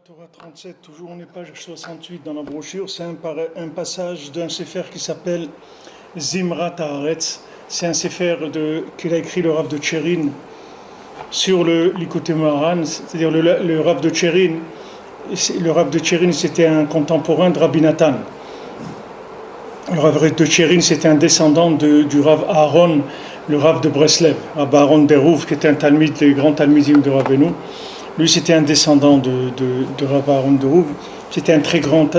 Torah 37, toujours on est page 68 dans la brochure, c'est un passage d'un sefer qui s'appelle Zimrat Haaretz. C'est un sefer qu'il a écrit le Rav de Tcherin sur le Likutei Moharan, c'est-à-dire le Rav de Tcherin. Le Rav de Tcherin, c'était un contemporain de Rabbi Nathan. Le Rav de Tcherin, c'était un descendant du Rav Aaron, le Rav de Breslev, Rav Aaron Derouv, qui était un talmid, des grands talmidim de Rabbeinu. Lui, c'était un descendant de Rav Aaron Derouv. C'était un très grand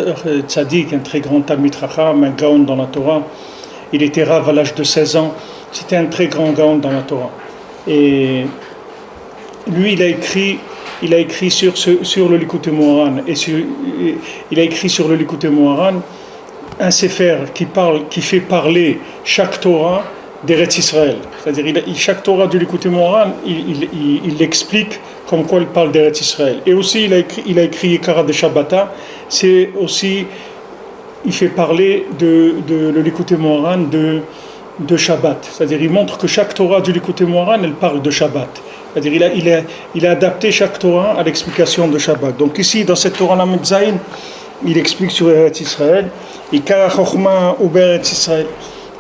tzaddik, un très grand talmid chacham, un gaon dans la Torah. Il était Rav à l'âge de 16 ans. C'était un très grand gaon dans la Torah. Et lui, il a écrit sur le Likutei Moharan. Il a écrit sur le Likutei Moharan un sefer qui fait parler chaque Torah d'Eretz Israël. C'est-à-dire, chaque Torah du Likutei Moharan, il explique comme quoi il parle d'Eretz Israël. Et aussi, il a écrit Yekara de Shabbata. C'est aussi, il fait parler le Likutei Moharan de Shabbat. C'est-à-dire, il montre que chaque Torah du Likutei Moharan, elle parle de Shabbat. C'est-à-dire, il a adapté chaque Torah à l'explication de Shabbat. Donc ici, dans cette Torah Lamed Zayin, il explique sur Eretz Israël. Ikar HaChochma ou Eretz Israël.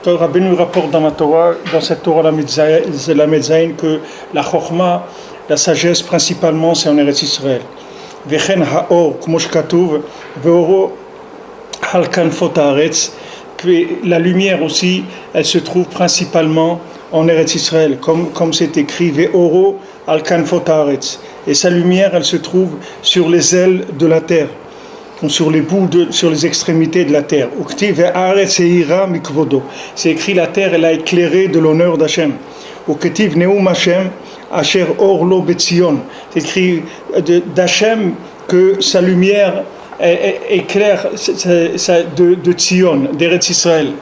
Quand Rabbeinu rapporte dans cette Torah Lamed Zayin, que la Chochma, la sagesse principalement, c'est en Eretz Israël. Vechen ha'or, kmo shekatuv, ve'oro al kanfot haaretz. La lumière aussi, elle se trouve principalement en Eretz Israël, comme c'est écrit, ve'oro al kanfot haaretz. Et sa lumière, elle se trouve sur les ailes de la terre, sur les bouts, sur les extrémités de la terre. C'est écrit, la terre, elle a éclairé de l'honneur d'Hachem. C'est écrit d'Hachem que sa lumière éclaire de Tzion, d'Eretz Israël.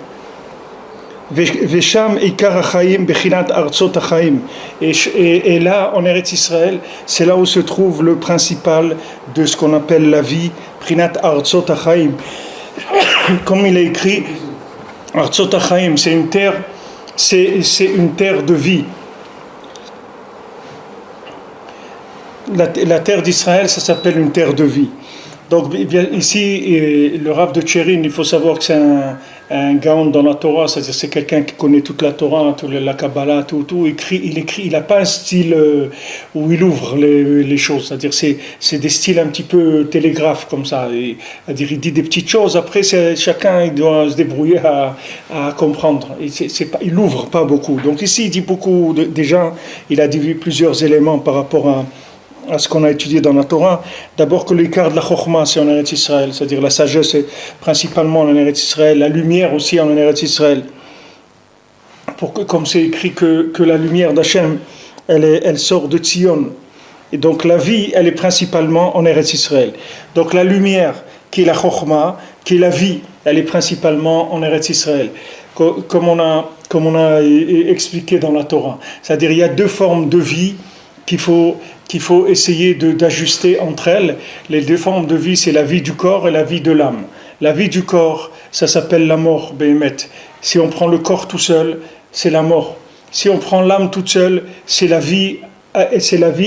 Et là, en Eretz Israël, c'est là où se trouve le principal de ce qu'on appelle la vie, Prinat Artzot HaChaim. Comme il a écrit, Artzot HaChaim, c'est une terre de vie. La terre d'Israël, ça s'appelle une terre de vie. Donc ici, le Rav de Tcherin, il faut savoir que c'est un gaon dans la Torah, c'est-à-dire c'est quelqu'un qui connaît toute la Torah, toute la Kabbalah, tout. Il n'a pas un style où il ouvre les choses, c'est-à-dire c'est des styles un petit peu télégraphes comme ça. C'est-à-dire il dit des petites choses, après chacun il doit se débrouiller à comprendre. Il n'ouvre pas beaucoup. Donc ici il dit beaucoup, déjà il a dit plusieurs éléments par rapport à ce qu'on a étudié dans la Torah. D'abord que l'écart de la Chochma, c'est en Eretz Israël, c'est-à-dire la sagesse est principalement en Eretz Israël, la lumière aussi en Eretz Israël. Comme c'est écrit que la lumière d'Hachem, elle sort de Tzion. Et donc la vie, elle est principalement en Eretz Israël. Donc la lumière, qui est la Chochma, qui est la vie, elle est principalement en Eretz Israël. Comme on a expliqué dans la Torah. C'est-à-dire il y a deux formes de vie qu'il faut essayer d'ajuster entre elles. Les deux formes de vie, c'est la vie du corps et la vie de l'âme. La vie du corps, ça s'appelle la mort, Béhémet. Si on prend le corps tout seul, c'est la mort. Si on prend l'âme toute seule, c'est la vie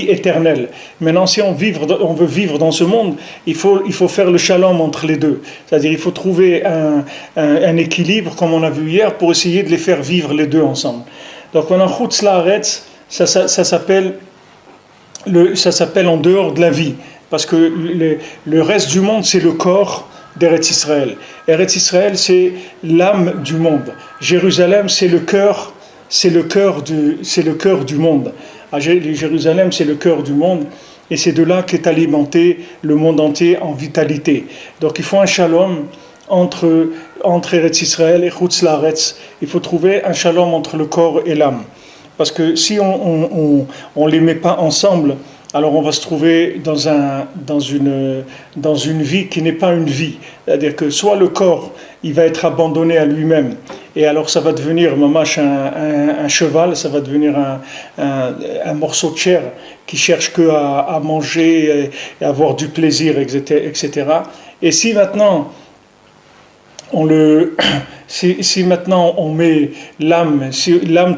éternelle. Maintenant, si on veut vivre dans ce monde, il faut faire le shalom entre les deux. C'est-à-dire, il faut trouver un équilibre, comme on a vu hier, pour essayer de les faire vivre les deux ensemble. Donc, on a Chutz La'aretz, ça s'appelle en dehors de la vie, parce que le reste du monde, c'est le corps d'Eretz Israël. Eretz Israël, c'est l'âme du monde. Jérusalem, c'est le cœur du monde. Jérusalem, c'est le cœur du monde, et c'est de là qu'est alimenté le monde entier en vitalité. Donc il faut un shalom entre Eretz Israël et Chutz La'aretz. Il faut trouver un shalom entre le corps et l'âme. Parce que si on les met pas ensemble, alors on va se trouver dans une vie qui n'est pas une vie. C'est-à-dire que soit le corps, il va être abandonné à lui-même, et alors ça va devenir mamash un cheval, ça va devenir un morceau de chair qui cherche que à manger et avoir du plaisir, etc. Et si maintenant si maintenant on met l'âme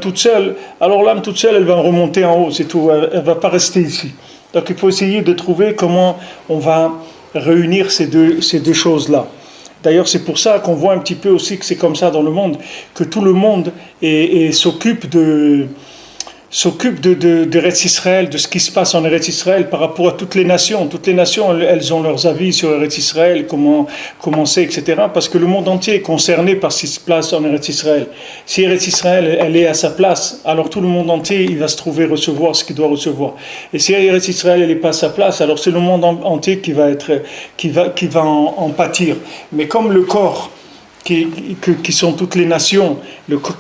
toute seule, alors l'âme toute seule, elle va remonter en haut, c'est tout, elle ne va pas rester ici. Donc il faut essayer de trouver comment on va réunir ces deux choses-là. D'ailleurs, c'est pour ça qu'on voit un petit peu aussi que c'est comme ça dans le monde, que tout le monde s'occupe d'Eretz Israël, de ce qui se passe en Eretz Israël par rapport à toutes les nations. Toutes les nations, elles ont leurs avis sur Eretz Israël, comment c'est, etc. Parce que le monde entier est concerné par ce qui se passe en Eretz Israël. Si Eretz Israël, elle est à sa place, alors tout le monde entier, il va se trouver recevoir ce qu'il doit recevoir. Et si Eretz Israël, elle n'est pas à sa place, alors c'est le monde entier qui va en pâtir. Mais comme le corps, qui sont toutes les nations,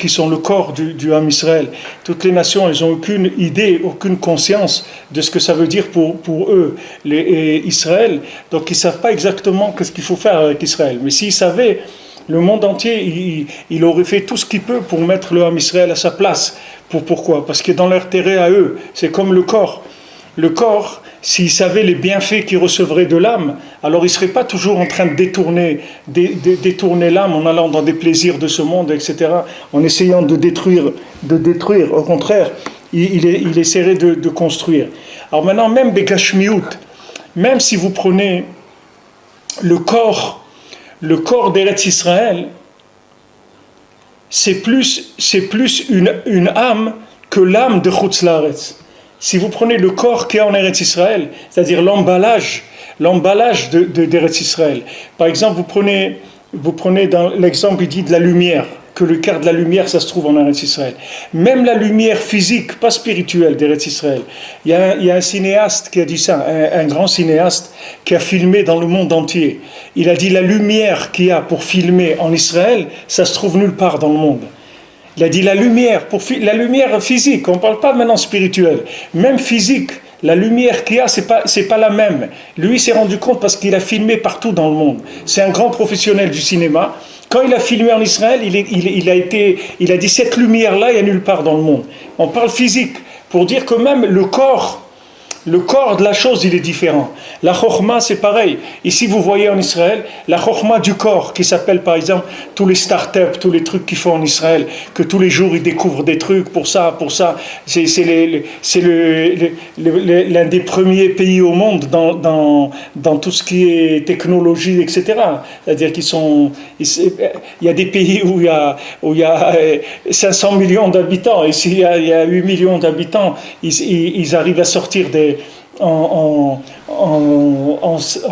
qui sont le corps du Ham Israël. Toutes les nations, elles n'ont aucune idée, aucune conscience de ce que ça veut dire pour eux, Israël. Donc ils ne savent pas exactement ce qu'il faut faire avec Israël. Mais s'ils savaient, le monde entier, il aurait fait tout ce qu'il peut pour mettre le Ham Israël à sa place. Pourquoi ? Parce que dans leur intérêt à eux, c'est comme le corps. Le corps, s'il savait les bienfaits qu'il recevrait de l'âme, alors il ne serait pas toujours en train de détourner l'âme en allant dans des plaisirs de ce monde, etc., en essayant de détruire. Au contraire, il essaierait de construire. Alors maintenant, même Begashmiout, même si vous prenez le corps d'Eretz Israël, c'est plus une âme que l'âme de Chutz La'aretz. Si vous prenez le corps qui est en Eretz Israël, c'est-à-dire l'emballage d'Eretz Israël. Par exemple, vous prenez dans l'exemple, il dit de la lumière, que le quart de la lumière, ça se trouve en Eretz Israël. Même la lumière physique, pas spirituelle d'Eretz Israël. Il y a un cinéaste qui a dit ça, un grand cinéaste qui a filmé dans le monde entier. Il a dit la lumière qu'il y a pour filmer en Israël, ça se trouve nulle part dans le monde. Il a dit la lumière physique, on ne parle pas maintenant spirituelle, même physique, la lumière qu'il y a, c'est pas la même. Lui s'est rendu compte parce qu'il a filmé partout dans le monde. C'est un grand professionnel du cinéma. Quand il a filmé en Israël, il a dit cette lumière-là, il n'y a nulle part dans le monde. On parle physique, pour dire que même le corps de la chose, il est différent. La chokhma, c'est pareil. Ici, vous voyez en Israël, la chokhma du corps, qui s'appelle par exemple tous les start-up, tous les trucs qu'ils font en Israël, que tous les jours ils découvrent des trucs pour ça. C'est l'un des premiers pays au monde dans tout ce qui est technologie, etc. C'est-à-dire il y a des pays où il y a 500 millions d'habitants, et s'il y a 8 millions d'habitants, ils arrivent à sortir en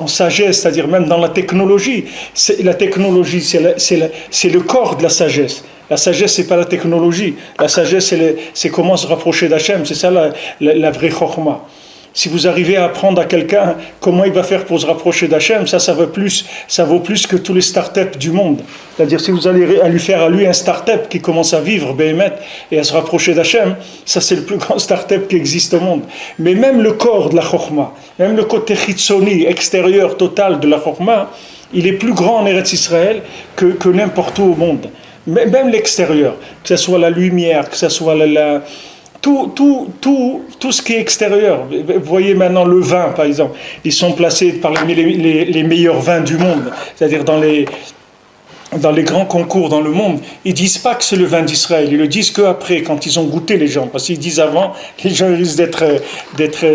sagesse, c'est-à-dire même dans la technologie. La technologie, c'est le corps de la sagesse. La sagesse, c'est pas la technologie. La sagesse, c'est comment se rapprocher d'Hachem. C'est ça la vraie chokhma. Si vous arrivez à apprendre à quelqu'un comment il va faire pour se rapprocher d'Hachem, ça vaut plus que tous les start-up du monde. C'est-à-dire, si vous allez lui faire à lui un start-up qui commence à vivre, Béhémet, et à se rapprocher d'Hachem, ça c'est le plus grand start-up qui existe au monde. Mais même le corps de la chokhma, même le côté chitzoni, extérieur total de la chokhma, il est plus grand en Eretz Israël que n'importe où au monde. Même l'extérieur, que ce soit la lumière, que ce soit tout ce qui est extérieur. Vous voyez maintenant le vin, par exemple. Ils sont placés parmi les meilleurs vins du monde. C'est-à-dire dans les grands concours dans le monde, ils ne disent pas que c'est le vin d'Israël. Ils le disent qu'après, quand ils ont goûté les gens. Parce qu'ils disent avant, les gens risquent d'être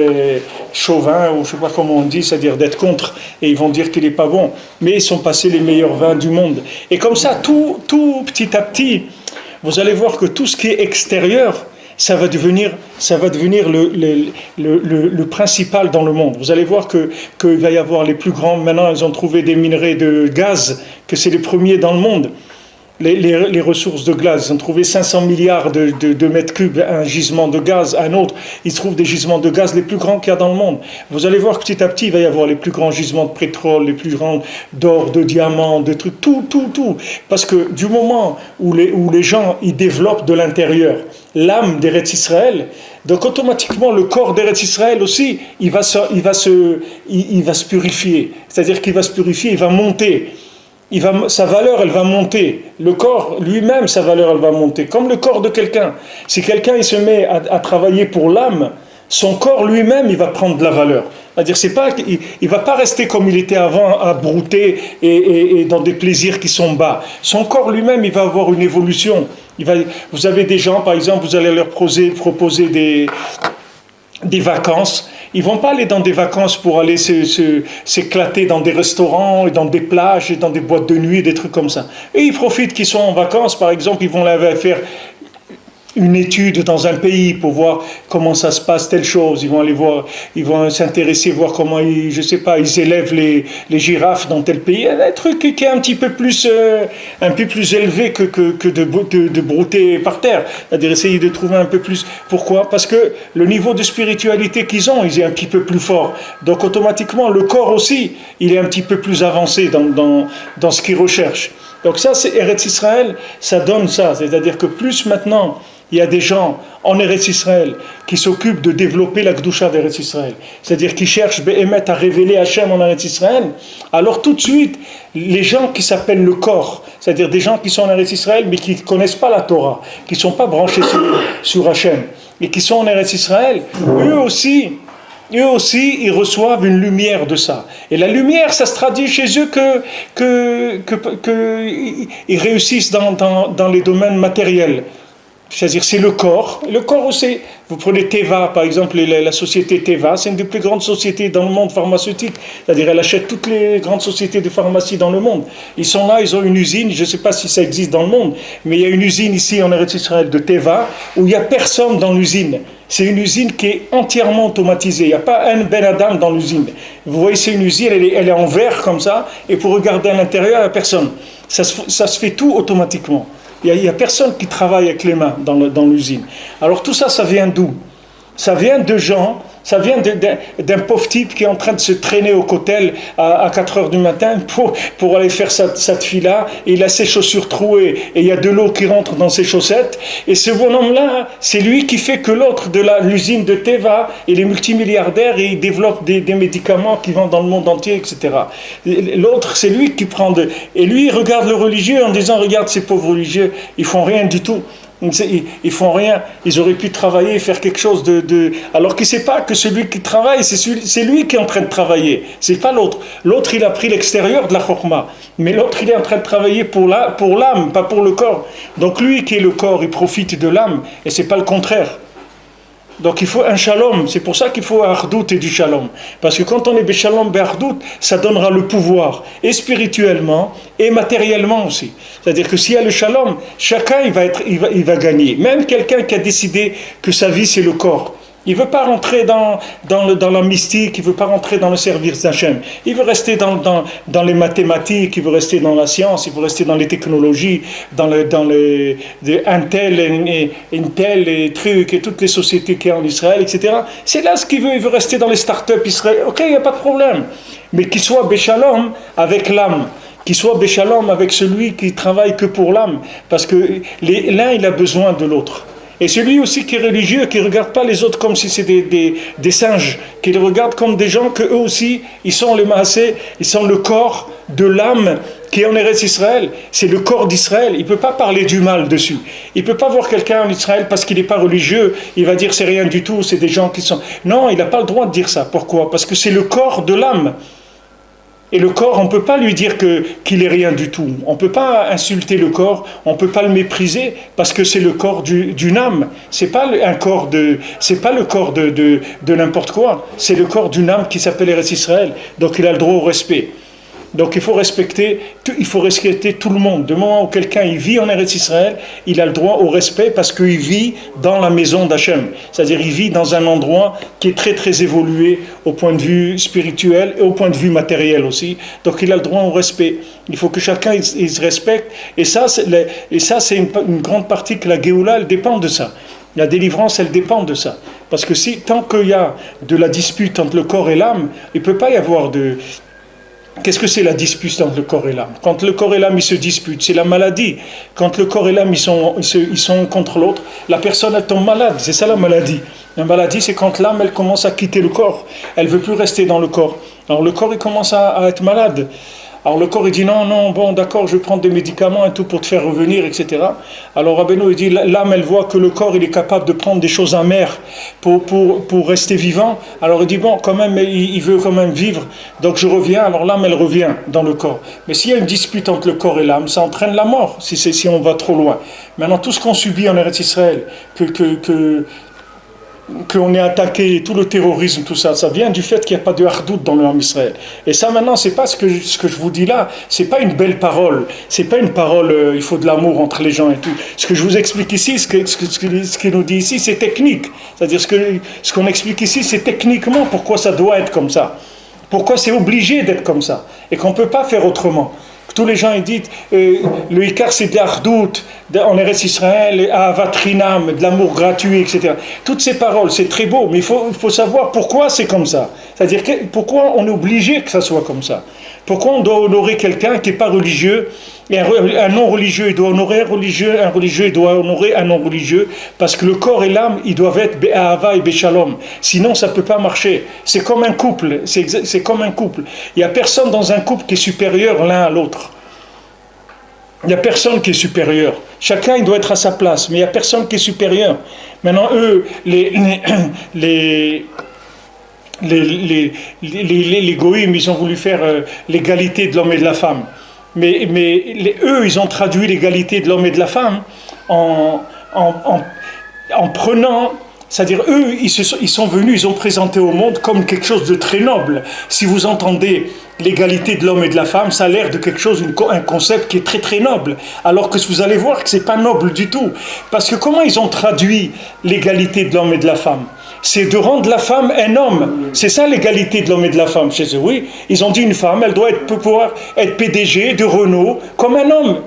chauvins, ou je ne sais pas comment on dit, c'est-à-dire d'être contre, et ils vont dire qu'il n'est pas bon. Mais ils sont passés les meilleurs vins du monde. Et comme ça, tout petit à petit, vous allez voir que tout ce qui est extérieur, ça va devenir le principal dans le monde. Vous allez voir qu'il va y avoir les plus grands, maintenant ils ont trouvé des minerais de gaz, que c'est les premiers dans le monde, les ressources de gaz. Ils ont trouvé 500 milliards de mètres cubes, un gisement de gaz, un autre. Ils trouvent des gisements de gaz les plus grands qu'il y a dans le monde. Vous allez voir que petit à petit, il va y avoir les plus grands gisements de pétrole, les plus grands d'or, de diamants, de trucs, tout. Parce que du moment où les gens ils développent de l'intérieur l'âme d'Eretz Israël, donc automatiquement le corps d'Eretz Israël aussi, il va se purifier. C'est-à-dire qu'il va se purifier, il va monter. Sa valeur, elle va monter. Le corps, lui-même, sa valeur, elle va monter. Comme le corps de quelqu'un. Si quelqu'un il se met à travailler pour l'âme, son corps lui-même, il va prendre de la valeur. C'est-à-dire, il ne va pas rester comme il était avant, à brouter et dans des plaisirs qui sont bas. Son corps lui-même, il va avoir une évolution. Vous avez des gens, par exemple, vous allez leur proposer des vacances. Ils vont pas aller dans des vacances pour aller s'éclater dans des restaurants, et dans des plages, et dans des boîtes de nuit, des trucs comme ça. Et ils profitent qu'ils sont en vacances, par exemple, ils vont aller faire une étude dans un pays pour voir comment ça se passe, telle chose. Ils vont aller voir, ils vont s'intéresser, voir comment ils, je sais pas, ils élèvent les girafes dans tel pays. Un truc qui est un peu plus élevé que de brouter par terre. C'est-à-dire essayer de trouver un peu plus. Pourquoi? Parce que le niveau de spiritualité qu'ils ont, il est un petit peu plus fort. Donc automatiquement, le corps aussi, il est un petit peu plus avancé dans ce qu'ils recherchent. Donc ça, c'est Eretz Israël, ça donne ça. C'est-à-dire que plus maintenant, il y a des gens en Eretz Israël qui s'occupent de développer la Kedusha d'Eretz Israël, c'est-à-dire qui cherchent Béhémet à révéler Hachem en Eretz Israël, alors tout de suite, les gens qui s'appellent le corps, c'est-à-dire des gens qui sont en Eretz Israël mais qui ne connaissent pas la Torah, qui ne sont pas branchés sur Hachem, et qui sont en Eretz Israël, eux aussi, ils reçoivent une lumière de ça. Et la lumière, ça se traduit chez eux qu'ils réussissent dans les domaines matériels. C'est-à-dire c'est le corps. Le corps aussi, vous prenez Teva, par exemple, la société Teva, c'est une des plus grandes sociétés dans le monde pharmaceutique. C'est-à-dire elle achète toutes les grandes sociétés de pharmacie dans le monde. Ils sont là, ils ont une usine, je ne sais pas si ça existe dans le monde, mais il y a une usine ici en Eretz Israël de Teva, où il n'y a personne dans l'usine. C'est une usine qui est entièrement automatisée. Il n'y a pas un Ben Adam dans l'usine. Vous voyez, c'est une usine, elle est en verre comme ça, et pour regarder à l'intérieur, il n'y a personne. Ça se fait tout automatiquement. Il n'y a personne qui travaille avec les mains dans l'usine. Alors tout ça, ça vient d'où? Ça vient de gens, ça vient d'un pauvre type qui est en train de se traîner au cotel à 4 heures du matin pour aller faire sa tefila, et il a ses chaussures trouées, et il y a de l'eau qui rentre dans ses chaussettes, et ce bonhomme-là, c'est lui qui fait que l'autre de l'usine de Teva, il est multimilliardaire et il développe des médicaments qui vont dans le monde entier, etc. L'autre, c'est lui qui prend et lui, il regarde le religieux en disant, regarde ces pauvres religieux, ils font rien du tout. Ils font rien, ils auraient pu travailler et faire quelque chose alors qu'il ne sait pas que celui qui travaille, c'est lui qui est en train de travailler, c'est pas l'autre. L'autre, il a pris l'extérieur de la chokma, mais l'autre, il est en train de travailler pour l'âme, pas pour le corps. Donc lui qui est le corps, il profite de l'âme, et c'est pas le contraire. Donc il faut un shalom, c'est pour ça qu'il faut un ardout et du shalom. Parce que quand on est béchalom, béardout, ça donnera le pouvoir, et spirituellement, et matériellement aussi. C'est-à-dire que s'il y a le shalom, chacun il va gagner. Même quelqu'un qui a décidé que sa vie c'est le corps. Il ne veut pas rentrer dans la mystique, il ne veut pas rentrer dans le service d'Hachem. Il veut rester dans les mathématiques, il veut rester dans la science, il veut rester dans les technologies, dans Intel et trucs, et toutes les sociétés qu'il y a en Israël, etc. C'est là ce qu'il veut, il veut rester dans les startups israéliennes. Ok, il n'y a pas de problème. Mais qu'il soit béchalom avec l'âme. Qu'il soit béchalom avec celui qui travaille que pour l'âme. Parce que l'un, il a besoin de l'autre. Et celui aussi qui est religieux, qui ne regarde pas les autres comme si c'était des singes, qui les regarde comme des gens que eux aussi, ils sont les maasés, ils sont le corps de l'âme qui est en Eretz Israël. C'est le corps d'Israël. Il ne peut pas parler du mal dessus. Il ne peut pas voir quelqu'un en Israël parce qu'il n'est pas religieux, il va dire c'est rien du tout, c'est des gens qui sont... Non, il n'a pas le droit de dire ça. Pourquoi? Parce que c'est le corps de l'âme. Et le corps, on ne peut pas lui dire qu'il est rien du tout. On ne peut pas insulter le corps, on ne peut pas le mépriser, parce que c'est le corps d'une âme. C'est pas le corps de n'importe quoi. C'est le corps d'une âme qui s'appelle Eretz Israël. Donc il a le droit au respect. Donc il faut respecter tout le monde. Du moment où quelqu'un il vit en Eretz Israël, il a le droit au respect parce qu'il vit dans la maison d'Hachem. C'est-à-dire il vit dans un endroit qui est très très évolué au point de vue spirituel et au point de vue matériel aussi. Donc il a le droit au respect. Il faut que chacun il se respecte. Et ça c'est une grande partie que la Géoula elle dépend de ça. La délivrance elle dépend de ça. Parce que tant qu'il y a de la dispute entre le corps et l'âme, il ne peut pas y avoir de... Qu'est-ce que c'est la dispute entre le corps et l'âme? Quand le corps et l'âme ils se disputent, c'est la maladie. Quand le corps et l'âme ils sont contre l'autre, la personne elle tombe malade. C'est ça la maladie. La maladie c'est quand l'âme elle commence à quitter le corps. Elle ne veut plus rester dans le corps. Alors le corps il commence à être malade. Alors le corps il dit non, bon d'accord, je vais prendre des médicaments et tout pour te faire revenir, etc. Alors Rabbeinu il dit l'âme elle voit que le corps il est capable de prendre des choses amères pour rester vivant. Alors il dit bon quand même il veut quand même vivre, donc je reviens. Alors l'âme elle revient dans le corps. Mais s'il y a une dispute entre le corps et l'âme, ça entraîne la mort si on va trop loin. Maintenant tout ce qu'on subit en Eretz Israël, qu'on est attaqué, tout le terrorisme, tout ça, ça vient du fait qu'il n'y a pas de hardout dans le Ham Israël. Et ça maintenant, c'est pas ce que je vous dis là, c'est pas une belle parole, c'est pas une parole, il faut de l'amour entre les gens et tout. Ce que je vous explique ici, ce qu'il nous dit ici, c'est technique. C'est-à-dire ce qu'on explique ici, c'est techniquement pourquoi ça doit être comme ça. Pourquoi c'est obligé d'être comme ça. Et qu'on ne peut pas faire autrement. Tous les gens ils disent le Icar c'est de l'Ardout en Eretz Israël, à Avatrinam, de l'amour gratuit, etc. Toutes ces paroles, c'est très beau, mais il faut savoir pourquoi c'est comme ça. C'est-à-dire pourquoi on est obligé que ça soit comme ça. Pourquoi on doit honorer quelqu'un qui n'est pas religieux, et un non-religieux, il doit honorer un religieux, il doit honorer un non-religieux, parce que le corps et l'âme, ils doivent être Be'ahava et Be'shalom. Sinon, ça ne peut pas marcher. C'est comme un couple. C'est comme un couple. Il n'y a personne dans un couple qui est supérieur l'un à l'autre. Il n'y a personne qui est supérieur. Chacun, il doit être à sa place, mais il n'y a personne qui est supérieur. Maintenant, eux, les goïms, ils ont voulu faire l'égalité de l'homme et de la femme. Mais eux, ils ont traduit l'égalité de l'homme et de la femme en prenant... C'est-à-dire, eux, ils sont venus, ils ont présenté au monde comme quelque chose de très noble. Si vous entendez l'égalité de l'homme et de la femme, ça a l'air de quelque chose, un concept qui est très très noble. Alors que vous allez voir que ce n'est pas noble du tout. Parce que comment ils ont traduit l'égalité de l'homme et de la femme ? C'est de rendre la femme un homme. C'est ça l'égalité de l'homme et de la femme chez eux. Oui, ils ont dit une femme, elle doit pouvoir être PDG de Renault comme un homme.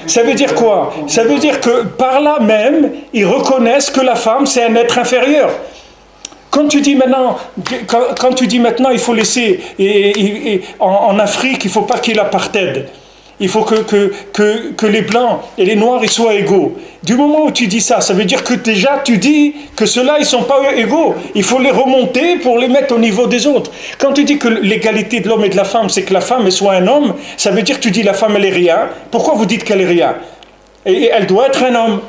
Ça veut dire quoi ? Ça veut dire que par là même, ils reconnaissent que la femme, c'est un être inférieur. Quand tu dis maintenant, il faut laisser, en Afrique, il ne faut pas qu'il y ait l'apartheid. Il faut que les Blancs et les Noirs ils soient égaux. Du moment où tu dis ça, ça veut dire que déjà tu dis que ceux-là ils ne sont pas égaux. Il faut les remonter pour les mettre au niveau des autres. Quand tu dis que l'égalité de l'homme et de la femme, c'est que la femme elle soit un homme, ça veut dire que tu dis la femme elle est rien. Pourquoi vous dites qu'elle est rien ? Et elle doit être un homme.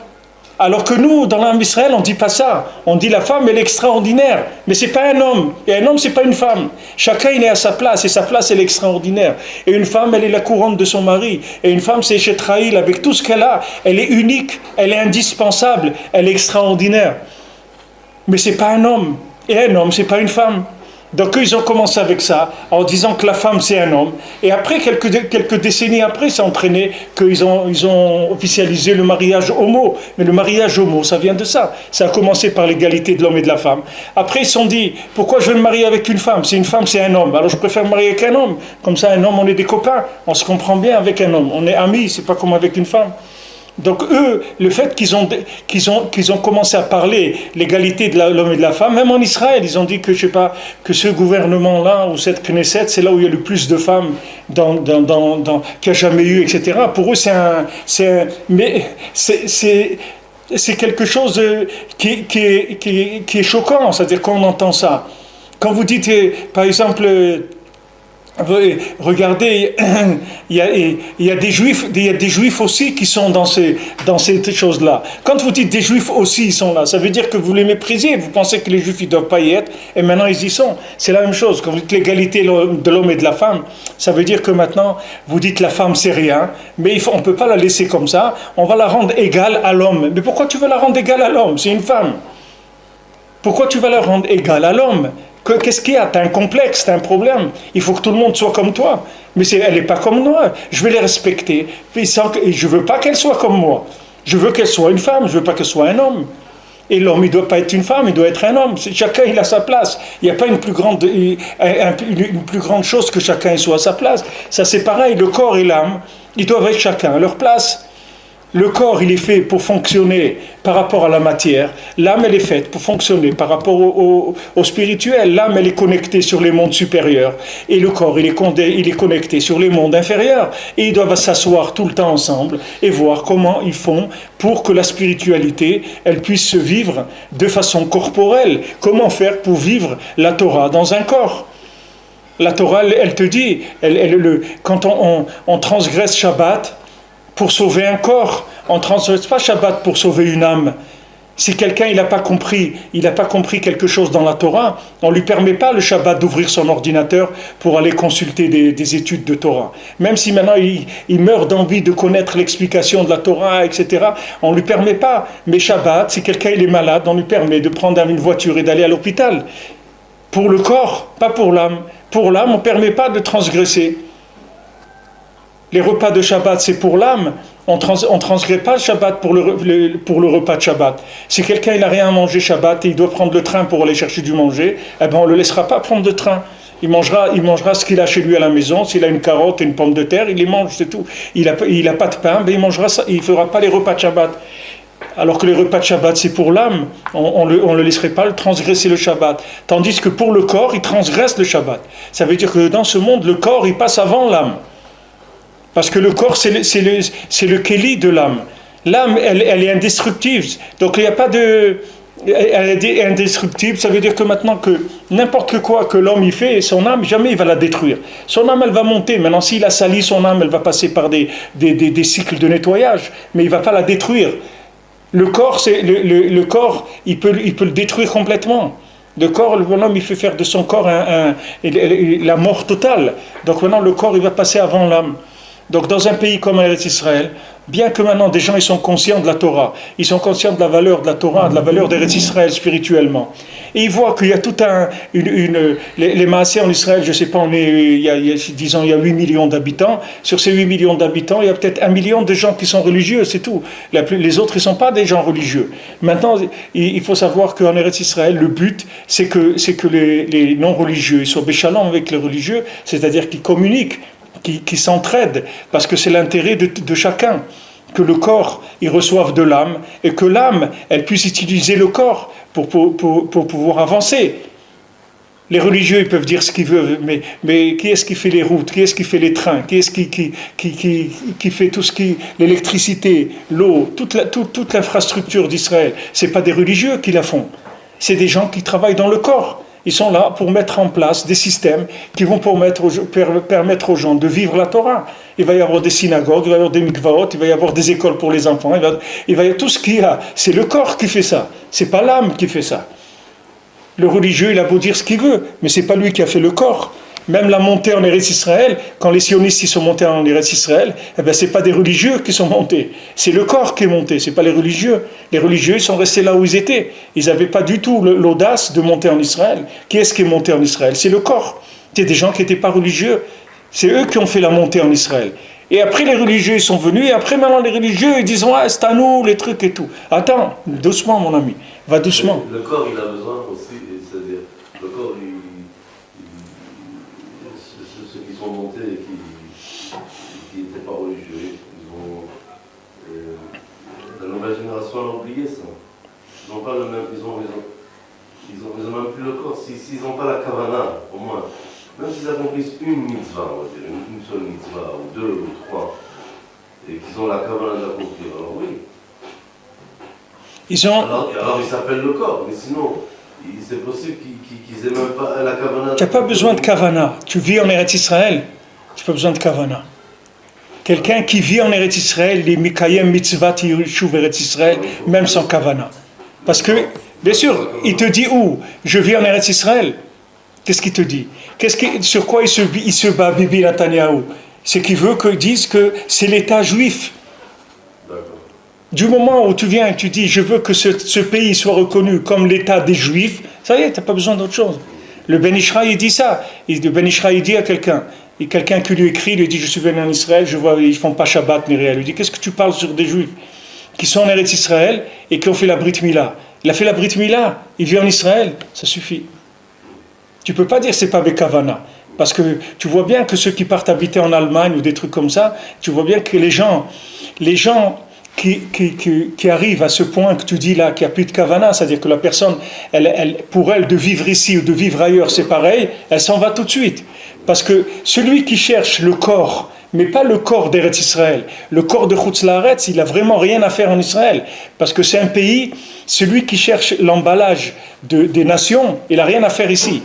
Alors que nous, dans l'âme d'Israël, on ne dit pas ça. On dit la femme, elle est extraordinaire. Mais ce n'est pas un homme. Et un homme, ce n'est pas une femme. Chacun, il est à sa place. Et sa place, elle est extraordinaire. Et une femme, elle est la couronne de son mari. Et une femme, c'est Shetraïl. Avec tout ce qu'elle a, elle est unique. Elle est indispensable. Elle est extraordinaire. Mais ce n'est pas un homme. Et un homme, ce n'est pas une femme. Donc eux, ils ont commencé avec ça, en disant que la femme c'est un homme. Et après, quelques décennies après, ça a entraîné qu'ils ont officialisé le mariage homo. Mais le mariage homo, ça vient de ça. Ça a commencé par l'égalité de l'homme et de la femme. Après, ils se sont dit, pourquoi je vais me marier avec une femme ? Si une femme c'est un homme, alors je préfère me marier avec un homme. Comme ça, un homme, on est des copains. On se comprend bien avec un homme. On est amis, c'est pas comme avec une femme. Donc eux, le fait qu'ils ont commencé à parler l'égalité de l'homme et de la femme, même en Israël, ils ont dit que, je sais pas, que ce gouvernement-là, ou cette Knesset, c'est là où il y a le plus de femmes qu'il n'y a jamais eu, etc. Pour eux, c'est quelque chose qui est choquant, c'est-à-dire qu'on entend ça. Quand vous dites, par exemple... Regardez, il y a des juifs aussi qui sont dans ces choses-là. Quand vous dites des juifs aussi, ils sont là, ça veut dire que vous les méprisez, vous pensez que les juifs ils ne doivent pas y être, et maintenant ils y sont. C'est la même chose, quand vous dites l'égalité de l'homme et de la femme, ça veut dire que maintenant, vous dites la femme c'est rien, mais on ne peut pas la laisser comme ça, on va la rendre égale à l'homme. Mais pourquoi tu veux la rendre égale à l'homme ? C'est une femme. Pourquoi tu vas la rendre égale à l'homme ? Qu'est-ce qu'il y a ? Tu as un complexe, tu as un problème. Il faut que tout le monde soit comme toi. Mais elle n'est pas comme moi. Je vais les respecter. Et je ne veux pas qu'elle soit comme moi. Je veux qu'elle soit une femme. Je ne veux pas qu'elle soit un homme. Et l'homme, il ne doit pas être une femme, il doit être un homme. Chacun, il a sa place. Il n'y a pas une plus grande chose que chacun soit à sa place. Ça, c'est pareil. Le corps et l'âme, ils doivent être chacun à leur place. Le corps, il est fait pour fonctionner par rapport à la matière. L'âme, elle est faite pour fonctionner par rapport au spirituel. L'âme, elle est connectée sur les mondes supérieurs. Et le corps, il est connecté sur les mondes inférieurs. Et ils doivent s'asseoir tout le temps ensemble et voir comment ils font pour que la spiritualité, elle puisse se vivre de façon corporelle. Comment faire pour vivre la Torah dans un corps ? La Torah, elle te dit, quand on transgresse Shabbat, pour sauver un corps, on ne transgresse pas Shabbat pour sauver une âme. Si quelqu'un il n'a pas compris quelque chose dans la Torah, on ne lui permet pas le Shabbat d'ouvrir son ordinateur pour aller consulter des études de Torah. Même si maintenant il meurt d'envie de connaître l'explication de la Torah, etc., on ne lui permet pas. Mais Shabbat, si quelqu'un il est malade, on lui permet de prendre une voiture et d'aller à l'hôpital. Pour le corps, pas pour l'âme. Pour l'âme, on ne permet pas de transgresser. Les repas de Shabbat, c'est pour l'âme. On ne transgresse pas le Shabbat pour le repas de Shabbat. Si quelqu'un n'a rien à manger Shabbat et il doit prendre le train pour aller chercher du manger, eh ben on ne le laissera pas prendre le train. Il mangera ce qu'il a chez lui à la maison. S'il a une carotte et une pomme de terre, il les mange, c'est tout. Il n'a pas de pain, ben il mangera ça. Il ne fera pas les repas de Shabbat. Alors que les repas de Shabbat, c'est pour l'âme. On ne le laisserait pas transgresser le Shabbat. Tandis que pour le corps, il transgresse le Shabbat. Ça veut dire que dans ce monde, le corps, il passe avant l'âme. Parce que le corps, c'est le kéli de l'âme. L'âme, elle est indestructible. Donc, il n'y a pas de... Elle est indestructible, ça veut dire que maintenant que n'importe quoi que l'homme y fait, son âme, jamais il va la détruire. Son âme, elle va monter. Maintenant, s'il a sali son âme, elle va passer par des cycles de nettoyage, mais il ne va pas la détruire. Le corps, le corps, il peut le détruire complètement. Le corps, l'homme, il fait faire de son corps la mort totale. Donc maintenant, le corps, il va passer avant l'âme. Donc dans un pays comme Eretz Israël, bien que maintenant des gens ils sont conscients de la Torah, ils sont conscients de la valeur de la Torah, de la valeur d'Eretz Israël spirituellement, et ils voient qu'il y a tout les Maaseh en Israël, je ne sais pas, il y a 8 millions d'habitants. Sur ces 8 millions d'habitants, il y a peut-être 1 million de gens qui sont religieux, c'est tout. Les autres, ils ne sont pas des gens religieux. Maintenant, il faut savoir qu'en Eretz Israël, le but, c'est que les non-religieux ils soient béchalants avec les religieux, c'est-à-dire qu'ils communiquent, qui s'entraident, parce que c'est l'intérêt de chacun, que le corps il reçoive de l'âme, et que l'âme elle puisse utiliser le corps pour pouvoir avancer. Les religieux ils peuvent dire ce qu'ils veulent, mais qui est-ce qui fait les routes, qui est-ce qui fait les trains, qui est-ce qui fait tout ce l'électricité, l'eau, toute l'infrastructure d'Israël? C'est pas des religieux qui la font, c'est des gens qui travaillent dans le corps. Ils sont là pour mettre en place des systèmes qui vont permettre aux gens de vivre la Torah. Il va y avoir des synagogues, il va y avoir des mikvaot, il va y avoir des écoles pour les enfants, il va y avoir tout ce qu'il y a. C'est le corps qui fait ça, c'est pas l'âme qui fait ça. Le religieux, il a beau dire ce qu'il veut, mais c'est pas lui qui a fait le corps. Même la montée en Eretz Israël, quand les sionistes ils sont montés en Eretz Israël, eh ben c'est pas des religieux qui sont montés, c'est le corps qui est monté, c'est pas les religieux. Les religieux ils sont restés là où ils étaient. Ils n'avaient pas du tout l'audace de monter en Israël. Qui est-ce qui est monté en Israël? C'est le corps. C'est des gens qui n'étaient pas religieux. C'est eux qui ont fait la montée en Israël. Et après les religieux ils sont venus, et après maintenant les religieux ils disent ouais, c'est à nous les trucs et tout. Attends, doucement mon ami, va doucement. Le corps il a besoin aussi, c'est-à-dire le corps ceux qui sont montés et qui n'étaient pas religieux, la nouvelle génération a oublié ça. Ils n'ont pas le même, ils ont même plus le corps. S'ils n'ont pas la kavana, au moins, même s'ils accomplissent une mitzvah, on va dire, une seule mitzvah, ou deux, ou trois, et qu'ils ont la kavana d'accomplir, alors oui. Alors ils s'appellent le corps, mais sinon, c'est possible qu'ils n'aient même pas la kavana. Tu n'as pas besoin de kavana. Tu vis en Eretz Israël, tu n'as pas besoin de kavana. Quelqu'un qui vit en Eretz Israël, les Mikayem Mitzvat Yishuv Eretz Israël, même sans kavana. Parce que, bien sûr, il te dit où? Je vis en Eretz Israël. Qu'est-ce qu'il te dit? Sur quoi il se bat Bibi Netanyahu? C'est qu'il veut qu'ils disent que c'est l'État juif. Du moment où tu viens et tu dis je veux que ce pays soit reconnu comme l'État des Juifs, ça y est, tu n'as pas besoin d'autre chose. Le Ben Ishraï il dit ça. Le Ben Ishraï il dit à quelqu'un, et quelqu'un qui lui écrit, lui dit je suis venu en Israël, je vois ils font pas Shabbat ni rien. Il lui dit qu'est-ce que tu parles sur des Juifs qui sont en Eretz Israël et qui ont fait la Brit Mila? Il a fait la Brit Mila, il vit en Israël, ça suffit. Tu peux pas dire c'est pas Bekavana. Parce que tu vois bien que ceux qui partent habiter en Allemagne ou des trucs comme ça, tu vois bien que les gens qui arrivent à ce point que tu dis là, qu'il n'y a plus de kavana, c'est-à-dire que la personne, pour elle, de vivre ici ou de vivre ailleurs, c'est pareil, elle s'en va tout de suite. Parce que celui qui cherche le corps, mais pas le corps d'Eretz Israël, le corps de Chutz La'aretz, il n'a vraiment rien à faire en Israël. Parce que c'est un pays, celui qui cherche l'emballage des nations, il n'a rien à faire ici.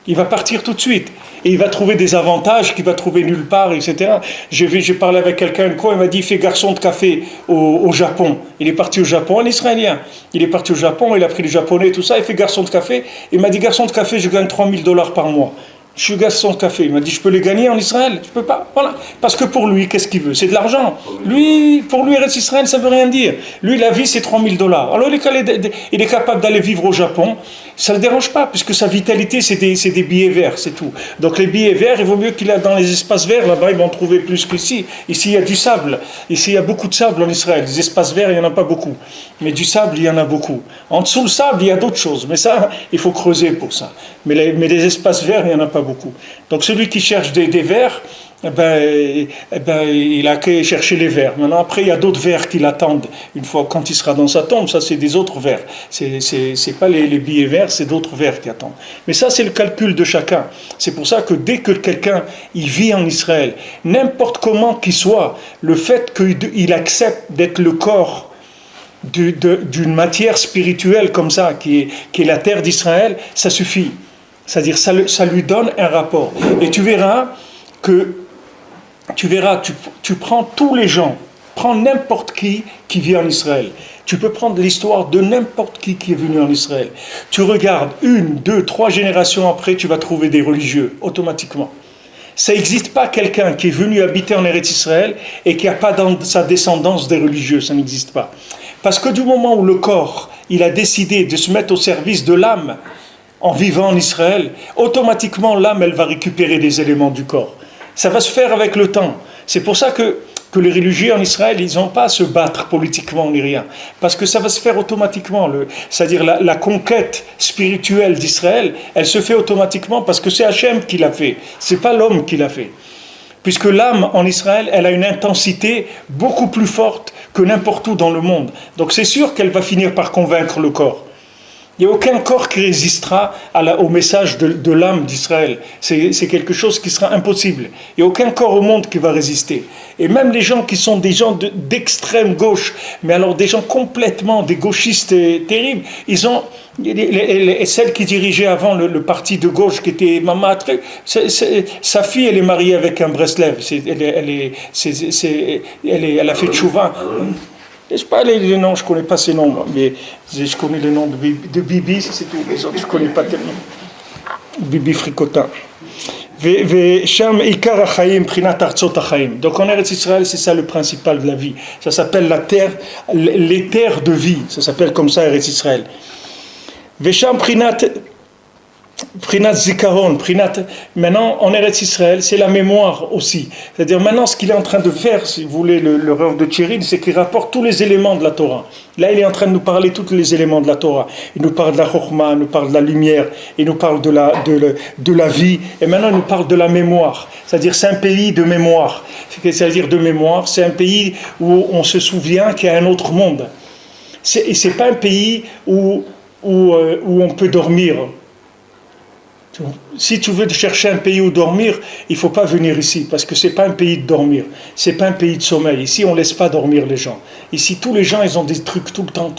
Il va partir tout de suite. et il va trouver des avantages qu'il va trouver nulle part, etc. J'ai parlé avec quelqu'un une fois, il m'a dit, il fait garçon de café au Japon. Il est parti au Japon, un Israélien. Il est parti au Japon, il a pris les Japonais, tout ça, il fait garçon de café. Il m'a dit, garçon de café, je gagne $3000 par mois. Je suis garçon de café. Il m'a dit, je peux les gagner en Israël? Je peux pas. Voilà. Parce que pour lui, qu'est-ce qu'il veut? C'est de l'argent. Lui, pour lui, Eretz Israël, ça veut rien dire. Lui, la vie, c'est $3000. Alors, il est capable d'aller vivre au Japon. Ça ne le dérange pas, puisque sa vitalité, c'est des billets verts, c'est tout. Donc, les billets verts, il vaut mieux qu'il aille dans les espaces verts. Là-bas, ils vont en trouver plus qu'ici. Ici, il y a du sable. Ici, il y a beaucoup de sable en Israël. Les espaces verts, il n'y en a pas beaucoup. Mais du sable, il y en a beaucoup. En dessous le sable, il y a d'autres choses. Mais ça, il faut creuser pour ça. Mais les espaces verts, il n'y en a pas beaucoup. Donc celui qui cherche des vers, il a qu'à chercher les vers. Maintenant, après, il y a d'autres vers qui l'attendent. Une fois, quand il sera dans sa tombe, ça, c'est des autres vers. C'est pas les billets verts, c'est d'autres vers qui attendent. Mais ça, c'est le calcul de chacun. C'est pour ça que dès que quelqu'un il vit en Israël, n'importe comment qu'il soit, le fait qu'il accepte d'être le corps d'une matière spirituelle comme ça, qui est la terre d'Israël, ça suffit. C'est-à-dire, ça lui donne un rapport. Et tu verras, tu prends tous les gens, prends n'importe qui vit en Israël. Tu peux prendre l'histoire de n'importe qui est venu en Israël. Tu regardes 1, 2, 3 générations après, tu vas trouver des religieux, automatiquement. Ça n'existe pas quelqu'un qui est venu habiter en Eretz Israël et qui n'a pas dans sa descendance des religieux, ça n'existe pas. Parce que du moment où le corps, il a décidé de se mettre au service de l'âme, en vivant en Israël, automatiquement l'âme, elle va récupérer des éléments du corps. Ça va se faire avec le temps. C'est pour ça que les religieux en Israël, ils n'ont pas à se battre politiquement ni rien. Parce que ça va se faire automatiquement. C'est-à-dire la conquête spirituelle d'Israël, elle se fait automatiquement parce que c'est Hachem qui l'a fait. Ce n'est pas l'homme qui l'a fait. Puisque l'âme en Israël, elle a une intensité beaucoup plus forte que n'importe où dans le monde. Donc c'est sûr qu'elle va finir par convaincre le corps. Il n'y a aucun corps qui résistera au message de l'âme d'Israël. C'est quelque chose qui sera impossible. Il n'y a aucun corps au monde qui va résister. Et même les gens qui sont des gens d'extrême gauche, mais alors des gens complètement, des gauchistes terribles, ils ont... celle qui dirigeait avant le parti de gauche, qui était Mama Tré, sa fille, elle est mariée avec un Breslev. Elle a fait tchouva. Je ne sais pas les noms, je ne connais pas ces noms, mais je connais le nom de Bibi, c'est tout. Les autres, je ne connais pas tellement. Bibi Fricotin. Donc en Eretz Israël, c'est ça le principal de la vie. Ça s'appelle la terre, les terres de vie. Ça s'appelle comme ça Eretz Israël. Vesham Prinat Zikaron, maintenant en Eretz Israël, c'est la mémoire aussi. C'est-à-dire maintenant ce qu'il est en train de faire, si vous voulez, le Rav de Tchérin, c'est qu'il rapporte tous les éléments de la Torah. Là, il est en train de nous parler tous les éléments de la Torah. Il nous parle de la Chokhmah, il nous parle de la lumière, il nous parle de la vie, et maintenant il nous parle de la mémoire. C'est-à-dire c'est un pays de mémoire. C'est-à-dire de mémoire, c'est un pays où on se souvient qu'il y a un autre monde. Et c'est pas un pays où on peut dormir. Si tu veux chercher un pays où dormir, il ne faut pas venir ici, parce que ce n'est pas un pays de dormir, ce n'est pas un pays de sommeil. Ici, on ne laisse pas dormir les gens. Ici, tous les gens, ils ont des trucs tout le temps.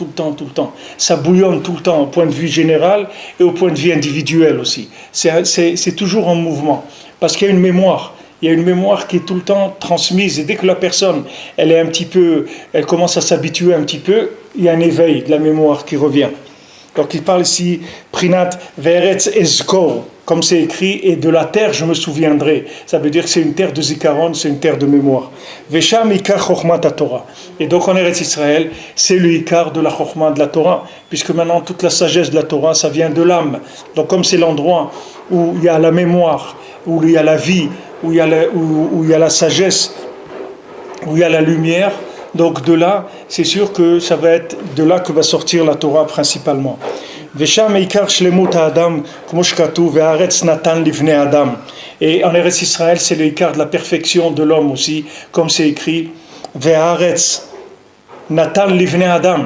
Ça bouillonne tout le temps, au point de vue général et au point de vue individuel aussi. C'est toujours en mouvement, parce qu'il y a une mémoire. Il y a une mémoire qui est tout le temps transmise, et dès que la personne, elle commence à s'habituer un petit peu, il y a un éveil de la mémoire qui revient. Donc il parle ici, Prinat Ve'eretz Ezkor, comme c'est écrit, et de la terre je me souviendrai. Ça veut dire que c'est une terre de Zikaron, c'est une terre de mémoire. Vesham Ikar Chokhmat Torah. Et donc en Eretz Israël, c'est le Ikar de la Chokhmat de la Torah, puisque maintenant toute la sagesse de la Torah, ça vient de l'âme. Donc comme c'est l'endroit où il y a la mémoire, où il y a la vie, où il y a la sagesse, où il y a la lumière, donc de là, c'est sûr que ça va être de là que va sortir la Torah principalement. Vesham Eikar Shlemut Adam, כמו שכתוב, והארץ נתן לבני Adam. Et en Eretz Israël, c'est l'écart de la perfection de l'homme aussi, comme c'est écrit, והארץ נתן לבני Adam.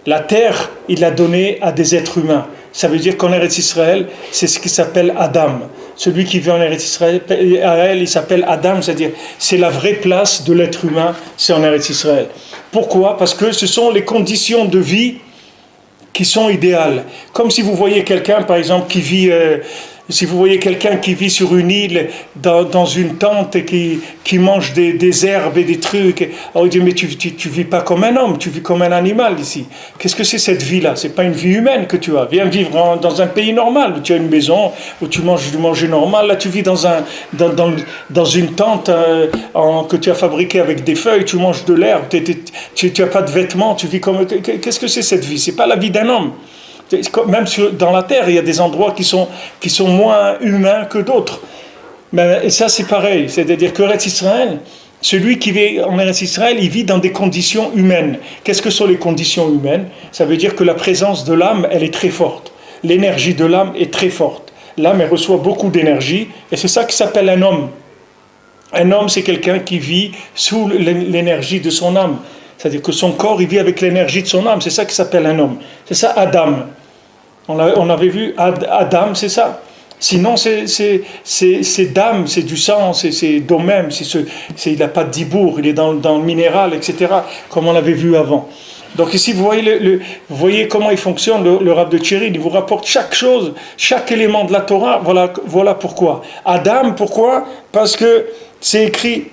La terre, il l'a donnée à des êtres humains. Ça veut dire qu'en Eretz Israël, c'est ce qui s'appelle Adam. Celui qui vit en Eretz Israël, il s'appelle Adam, c'est-à-dire c'est la vraie place de l'être humain, c'est en Eretz Israël. Pourquoi ? Parce que ce sont les conditions de vie qui sont idéales. Comme si vous voyez quelqu'un, par exemple, qui vit Si vous voyez quelqu'un qui vit sur une île, dans une tente, et qui mange des herbes et des trucs, alors il dit, mais tu vis pas comme un homme, tu vis comme un animal ici. Qu'est-ce que c'est cette vie-là? C'est pas une vie humaine que tu as. Viens vivre dans un pays normal, où tu as une maison, où tu manges du manger normal. Là, tu vis dans une tente que tu as fabriquée avec des feuilles, tu manges de l'herbe, tu n'as pas de vêtements, tu vis comme... Qu'est-ce que c'est cette vie? C'est pas la vie d'un homme. Même dans la terre, il y a des endroits qui sont moins humains que d'autres. Et ça, c'est pareil. C'est-à-dire que Eretz Israël, celui qui vit en Eretz Israël, il vit dans des conditions humaines. Qu'est-ce que sont les conditions humaines? Ça veut dire que la présence de l'âme, elle est très forte. L'énergie de l'âme est très forte. L'âme, elle reçoit beaucoup d'énergie, et c'est ça qui s'appelle un homme. Un homme, c'est quelqu'un qui vit sous l'énergie de son âme. C'est-à-dire que son corps, il vit avec l'énergie de son âme. C'est ça qui s'appelle un homme. C'est ça, Adam. On avait vu Adam, c'est ça. Sinon, c'est d'âme, c'est du sang, c'est d'eux-mêmes. Il n'a pas de dibour, il est dans le minéral, etc. Comme on l'avait vu avant. Donc ici, vous voyez comment il fonctionne, le Rav de Tchérin. Il vous rapporte chaque chose, chaque élément de la Torah. Voilà pourquoi. Adam, pourquoi? Parce que c'est écrit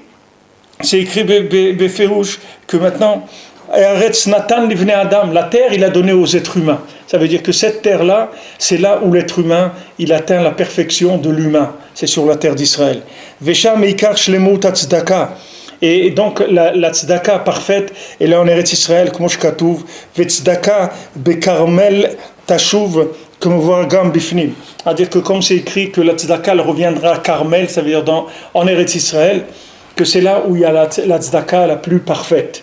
Beferouche que maintenant, Eretz Natan livne Adam, la terre, il a donné aux êtres humains. Ça veut dire que cette terre-là, c'est là où l'être humain, il atteint la perfection de l'humain. C'est sur la terre d'Israël. Vesham Eikar Shlemut Tzedaka. Et donc la tzedaka parfaite, elle est en Eretz Israël, comme je katouv, Vetzedaka bekarmel tashuv, comme voir gam bifnim. C'est-à-dire que comme c'est écrit que la tzedaka elle reviendra à Carmel, ça veut dire en Eretz Israël, que c'est là où il y a la tzedaka la plus parfaite.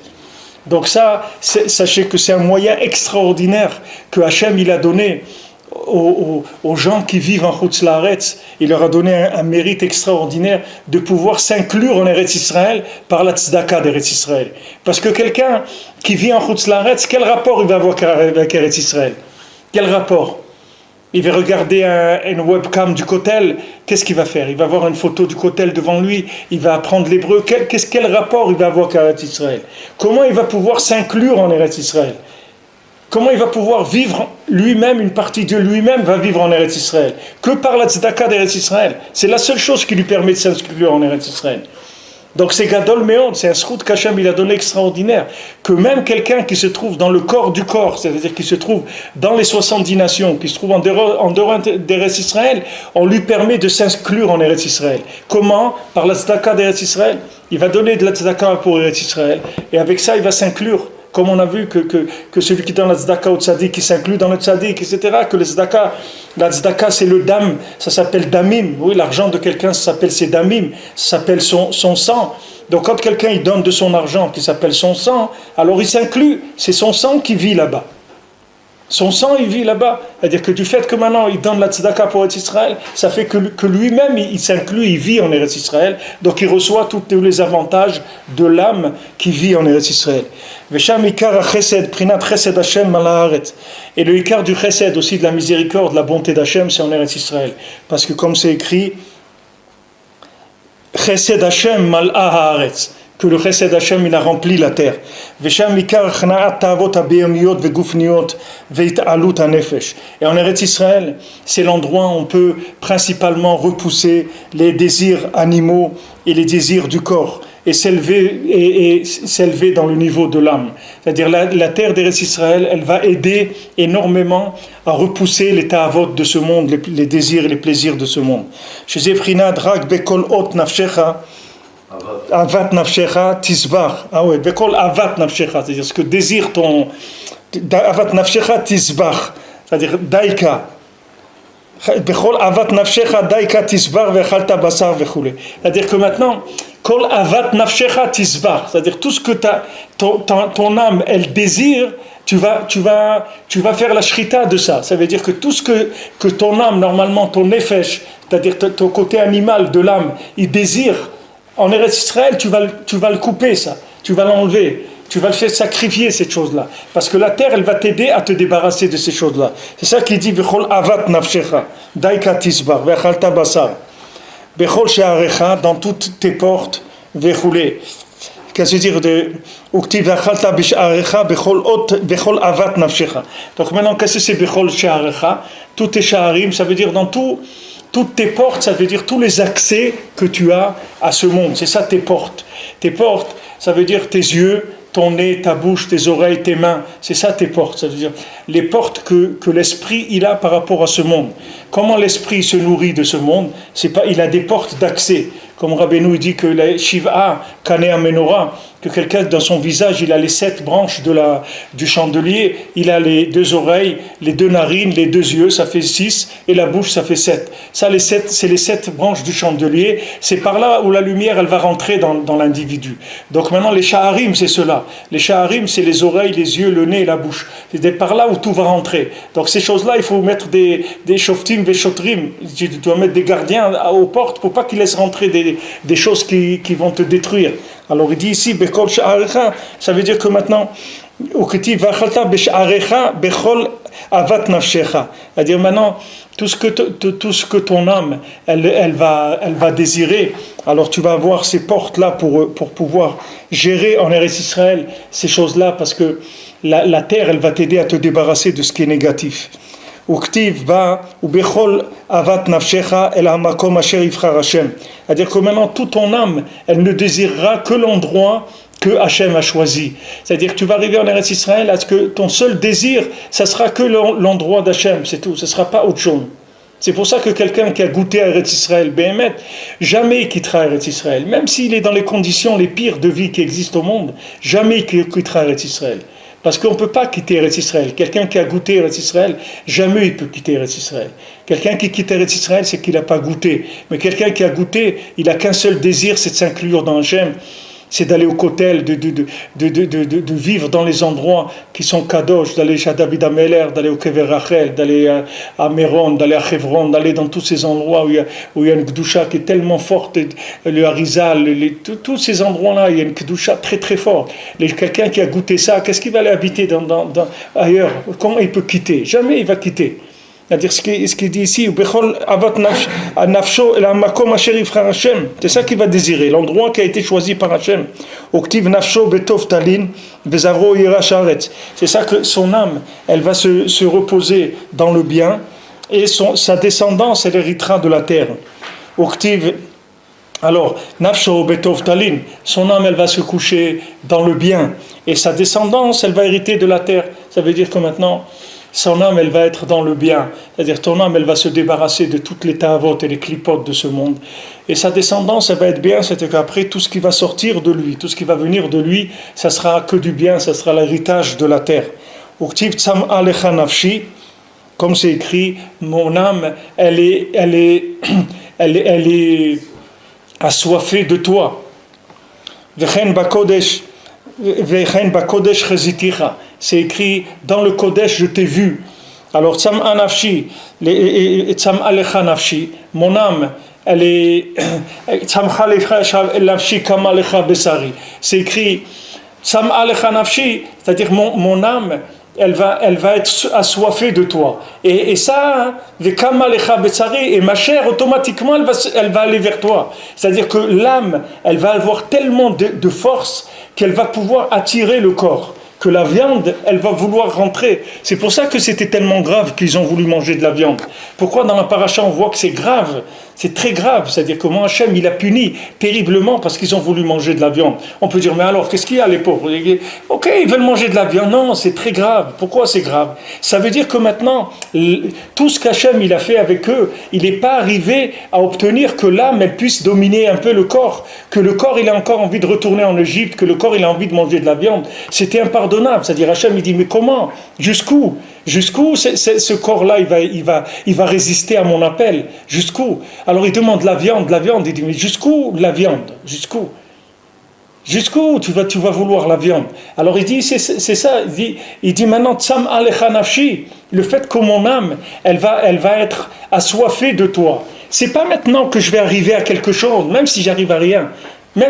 Donc ça, sachez que c'est un moyen extraordinaire que Hachem il a donné aux gens qui vivent en Chutz Laaretz. Il leur a donné un mérite extraordinaire de pouvoir s'inclure en Eretz Israël par la tzedaka d'Eretz Israël. Parce que quelqu'un qui vit en Chutz Laaretz, quel rapport il va avoir avec Eretz Israël? Quel rapport? Il va regarder une webcam du Kotel, qu'est-ce qu'il va faire? Il va avoir une photo du Kotel devant lui, il va apprendre l'hébreu, quel rapport il va avoir avec Eretz Israël? Comment il va pouvoir s'inclure en Eretz Israël? Comment il va pouvoir vivre lui-même, une partie de lui-même va vivre en Eretz Israël? Que par la tzedaka d'Eretz Israël. C'est la seule chose qui lui permet de s'inclure en Eretz Israël. Donc c'est Gadol Meod, c'est un srout qu'Hachem il a donné extraordinaire. Que même quelqu'un qui se trouve dans le corps du corps, c'est-à-dire qui se trouve dans les 70 nations, qui se trouve en dehors d'Eretz Israël, on lui permet de s'inclure en Eretz Israël. Comment? Par la tzedaka d'Eretz Israël. Il va donner de la tzedaka pour Eretz Israël. Et avec ça, il va s'inclure. Comme on a vu que celui qui donne la tzedaka au tzaddik, qui s'inclut dans le tzaddik, etc., que la tzedaka c'est le dam, ça s'appelle damim, oui, l'argent de quelqu'un ça s'appelle ses damim, ça s'appelle son sang. Donc quand quelqu'un il donne de son argent qui s'appelle son sang, alors il s'inclut, c'est son sang qui vit là-bas. Son sang il vit là-bas. C'est-à-dire que du fait que maintenant il donne la tzedaka pour Eretz Israël, ça fait que lui-même il s'inclut, il vit en Eretz Israël, donc il reçoit tous les avantages de l'âme qui vit en Eretz Israël. Et le ikar du chesed aussi de la miséricorde, de la bonté d'Hachem, c'est en Eretz Israël. Parce que comme c'est écrit, chesed Hachem mal'a haaretz, que le chesed Hachem il a rempli la terre. Et en Eretz Israël, c'est l'endroit où on peut principalement repousser les désirs animaux et les désirs du corps. Et s'élever dans le niveau de l'âme. C'est-à-dire la terre d'Eretz Israël, elle va aider énormément à repousser les ta'avot de ce monde, les désirs et les plaisirs de ce monde. Chez Ephrina, Drak Bekol Ot Nafshecha, Avat Nafshecha Tisbar. Ah ouais, Bekol Avat Nafshecha, c'est-à-dire ce que désire ton... Avat Nafshecha Tisbar, c'est-à-dire Daika. Bechol Avat Nafshecha Daika Tisbar Vechalta Basar Vechule. C'est-à-dire que maintenant, Kol Avat Nafshecha Tisbar, c'est-à-dire tout ce que ton âme elle désire, tu vas faire la shrita de ça. Ça veut dire que tout ce que ton âme, normalement ton nefesh, c'est-à-dire ton côté animal de l'âme, il désire, en Eretz Israël, tu vas le couper ça, tu vas l'enlever. Tu vas le faire sacrifier cette chose-là. Parce que la terre, elle va t'aider à te débarrasser de ces choses-là. C'est ça qu'il dit, Bechol avat nafshecha, daika tisbar, vechalta basar. Bechol she'arecha, dans toutes tes portes, vechule. Qu'est-ce que dire de ukti vechalta bisharecha, bechol avat nafshecha. Donc maintenant, qu'est-ce que c'est Bechol she'arecha? Tous tes sha'arim, ça veut dire dans tous Toutes tes portes, ça veut dire tous les accès que tu as à ce monde. C'est ça tes portes. Tes portes, ça veut dire tes yeux, ton nez, ta bouche, tes oreilles, tes mains. C'est ça tes portes. Ça veut dire les portes que l'esprit il a par rapport à ce monde. Comment l'esprit se nourrit de ce monde? C'est pas, il a des portes d'accès. Comme Rabbeinu dit que la Shiva, Kanea Menorah, que quelqu'un dans son visage, il a les 7 branches du chandelier, il a les 2 oreilles, les 2 narines, les 2 yeux, ça fait 6, et la bouche, ça fait 7. Ça, c'est les 7 branches du chandelier. C'est par là où la lumière, elle va rentrer dans l'individu. Donc maintenant, les Shaharim, c'est cela. Les Shaharim, c'est les oreilles, les yeux, le nez et la bouche. C'est par là où tout va rentrer. Donc ces choses-là, il faut mettre des shoftim, des shotrim. Tu dois mettre des gardiens aux portes pour pas qu'ils laissent rentrer des choses qui vont te détruire. Alors il dit ici, Bechol Sha'arecha, ça veut dire que maintenant, c'est-à-dire maintenant, tout ce que ton âme, elle va désirer, alors tu vas avoir ces portes-là pour pouvoir gérer en Eretz Israël ces choses-là, parce que la terre, elle va t'aider à te débarrasser de ce qui est négatif. C'est-à-dire que maintenant toute ton âme, elle ne désirera que l'endroit que Hachem a choisi. C'est-à-dire que tu vas arriver en Eretz Israël à ce que ton seul désir, ça sera que l'endroit d'Hachem, c'est tout, ce ne sera pas autre chose. C'est pour ça que quelqu'un qui a goûté à Eretz Israël, Béhémet, jamais il quittera Eretz Israël. Même s'il est dans les conditions les pires de vie qui existent au monde, jamais il quittera Eretz Israël. Parce qu'on ne peut pas quitter Eretz Israël. Quelqu'un qui a goûté Eretz Israël, jamais il peut quitter Eretz Israël. Quelqu'un qui quitte Eretz Israël, c'est qu'il n'a pas goûté. Mais quelqu'un qui a goûté, il n'a qu'un seul désir, c'est de s'inclure dans Hachem. C'est d'aller au Kotel, de vivre dans les endroits qui sont kadosh, d'aller chez David Ameler, d'aller au Kever Rachel, d'aller à Méron, d'aller à Hebron, d'aller dans tous ces endroits où il y a une Kedusha qui est tellement forte, le Harizal, tous ces endroits-là, il y a une Kedusha très très forte. Quelqu'un qui a goûté ça, qu'est-ce qu'il va aller habiter ailleurs? Comment il peut quitter? Jamais il va quitter. C'est-à-dire ce qu'il dit ici, c'est ça qu'il va désirer, l'endroit qui a été choisi par Hachem. C'est ça que son âme, elle va se reposer dans le bien, et sa descendance, elle héritera de la terre. Alors, Nafsho Betov Talin, son âme, elle va se coucher dans le bien, et sa descendance, elle va hériter de la terre. Ça veut dire que maintenant, son âme, elle va être dans le bien. C'est-à-dire, ton âme, elle va se débarrasser de toutes les ta'avot et les klipotes de ce monde. Et sa descendance, elle va être bien. C'est-à-dire qu'après, tout ce qui va sortir de lui, tout ce qui va venir de lui, ça sera que du bien, ça sera l'héritage de la terre. Uktiv tsam alecha nafshi, comme c'est écrit, mon âme, elle est assoiffée de toi. Vechen bakodesh cheziticha. C'est écrit dans le Kodesh, je t'ai vu. Alors, tsam anafshi, tsam alecha nafshi, mon âme, elle est tsam alecha nafshi kam alecha besari. C'est écrit tsam alecha nafshi, c'est-à-dire mon âme, elle va être assoiffée de toi. Et ça, kam alecha besari, et ma chair, automatiquement, elle va aller vers toi. C'est-à-dire que l'âme, elle va avoir tellement de force qu'elle va pouvoir attirer le corps. Que la viande, elle va vouloir rentrer. C'est pour ça que c'était tellement grave qu'ils ont voulu manger de la viande. Pourquoi dans la paracha on voit que c'est grave? C'est très grave, c'est-à-dire que moi Hachem il a puni terriblement parce qu'ils ont voulu manger de la viande. On peut dire mais alors qu'est-ce qu'il y a les pauvres? Ok, ils veulent manger de la viande. Non, c'est très grave. Pourquoi c'est grave? Ça veut dire que maintenant tout ce qu'Hachem il a fait avec eux, il n'est pas arrivé à obtenir que l'âme elle puisse dominer un peu le corps, que le corps il a encore envie de retourner en Égypte, que le corps il a envie de manger de la viande. C'était impardonnable. C'est-à-dire Hachem il dit mais comment? Jusqu'où ce corps-là il va résister à mon appel? Jusqu'où? Alors il demande la viande, il dit mais jusqu'où la viande? Jusqu'où tu vas vouloir la viande? Alors il dit c'est ça, il dit maintenant tsam alecha nafshi, le fait que mon âme elle va être assoiffée de toi. C'est pas maintenant que je vais arriver à quelque chose, même si j'arrive à rien, mais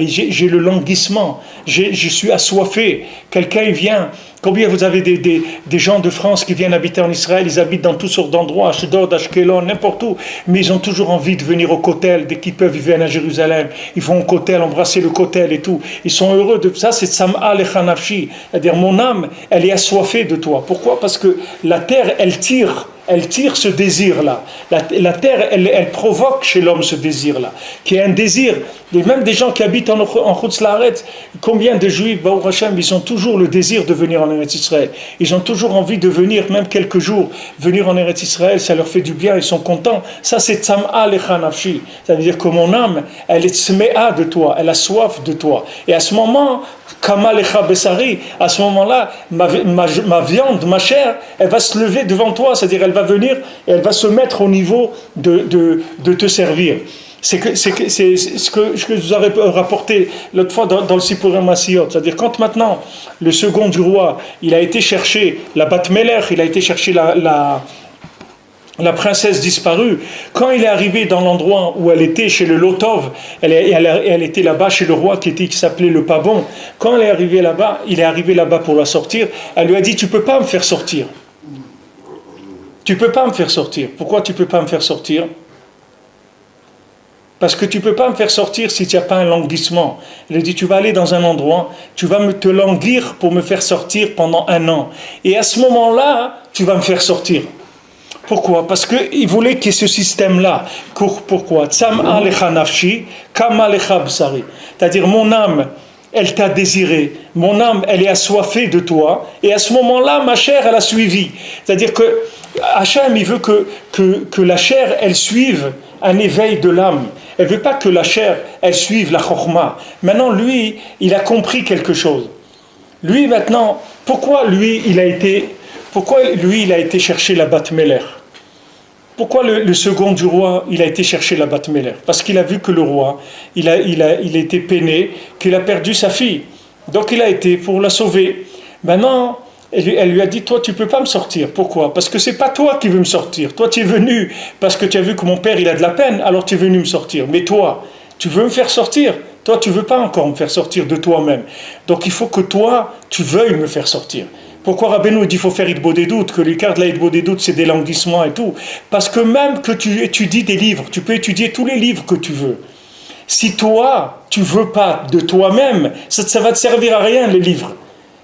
j'ai le languissement, je suis assoiffé. Quelqu'un vient, combien vous avez des gens de France qui viennent habiter en Israël, ils habitent dans toutes sortes d'endroits, Ashdod, Ashkelon, n'importe où, mais ils ont toujours envie de venir au Kotel, dès qu'ils peuvent, ils viennent à Jérusalem, ils vont au Kotel, embrasser le Kotel et tout, ils sont heureux de ça, c'est Sam'a lecha nafshi, c'est-à-dire mon âme, elle est assoiffée de toi. Pourquoi? Parce que la terre, elle tire elle tire ce désir-là. La terre, elle provoque chez l'homme ce désir-là, qui est un désir. Et même des gens qui habitent en Chutz Laaretz, combien de Juifs, Baruch Hashem, ils ont toujours le désir de venir en Eretz Israël. Ils ont toujours envie de venir, même quelques jours, venir en Eretz Israël, ça leur fait du bien, ils sont contents. Ça, c'est Tzam'a lecha nafshi. Ça veut dire que mon âme, elle est tzme'a de toi, elle a soif de toi. Et à ce moment, Kama lecha besari, à ce moment-là, ma viande, ma chair, elle va se lever devant toi, c'est-à-dire elle va venir et elle va se mettre au niveau de te servir. C'est ce que je vous avais rapporté l'autre fois dans le Sipurim Masiyot, c'est-à-dire quand maintenant le second du roi, il a été chercher la Bat Melech, il a été chercher la princesse disparue, quand il est arrivé dans l'endroit où elle était, chez le Lotov, elle était là-bas chez le roi qui s'appelait le Pabon, quand il est arrivé là-bas pour la sortir, elle lui a dit, tu ne peux pas me faire sortir. Tu ne peux pas me faire sortir. Pourquoi tu ne peux pas me faire sortir? Parce que tu ne peux pas me faire sortir si tu n'as pas un languissement. Il a dit, tu vas aller dans un endroit, tu vas te languir pour me faire sortir pendant 1 an. Et à ce moment-là, tu vas me faire sortir. Pourquoi? Parce qu'il voulait qu'il y ait ce système-là. Pourquoi? Tzam'a lecha nafshi, kama lecha bsari. C'est-à-dire, mon âme, elle t'a désiré. Mon âme, elle est assoiffée de toi. Et à ce moment-là, ma chair, elle a suivi. C'est-à-dire que Hachem, il veut que la chair, elle suive un éveil de l'âme. Elle ne veut pas que la chair, elle suive la chokhma. Maintenant, lui, il a compris quelque chose. Lui, maintenant, pourquoi lui, il a été chercher la Bat Melech? Pourquoi le second du roi, il a été chercher la Bat Melech? Parce qu'il a vu que le roi, il a été peiné, qu'il a perdu sa fille. Donc il a été pour la sauver. Maintenant, elle lui a dit, toi tu ne peux pas me sortir. Pourquoi? Parce que ce n'est pas toi qui veux me sortir. Toi tu es venu parce que tu as vu que mon père il a de la peine, alors tu es venu me sortir. Mais toi, tu veux me faire sortir. Toi tu ne veux pas encore me faire sortir de toi-même. Donc il faut que toi, tu veuilles me faire sortir. Pourquoi Rabbeinu dit qu'il faut faire Hitbo des doutes, que l'écart de la Hitbo des doutes c'est des languissements et tout? Parce que même que tu étudies des livres, tu peux étudier tous les livres que tu veux. Si toi, tu ne veux pas de toi-même, ça va te servir à rien les livres.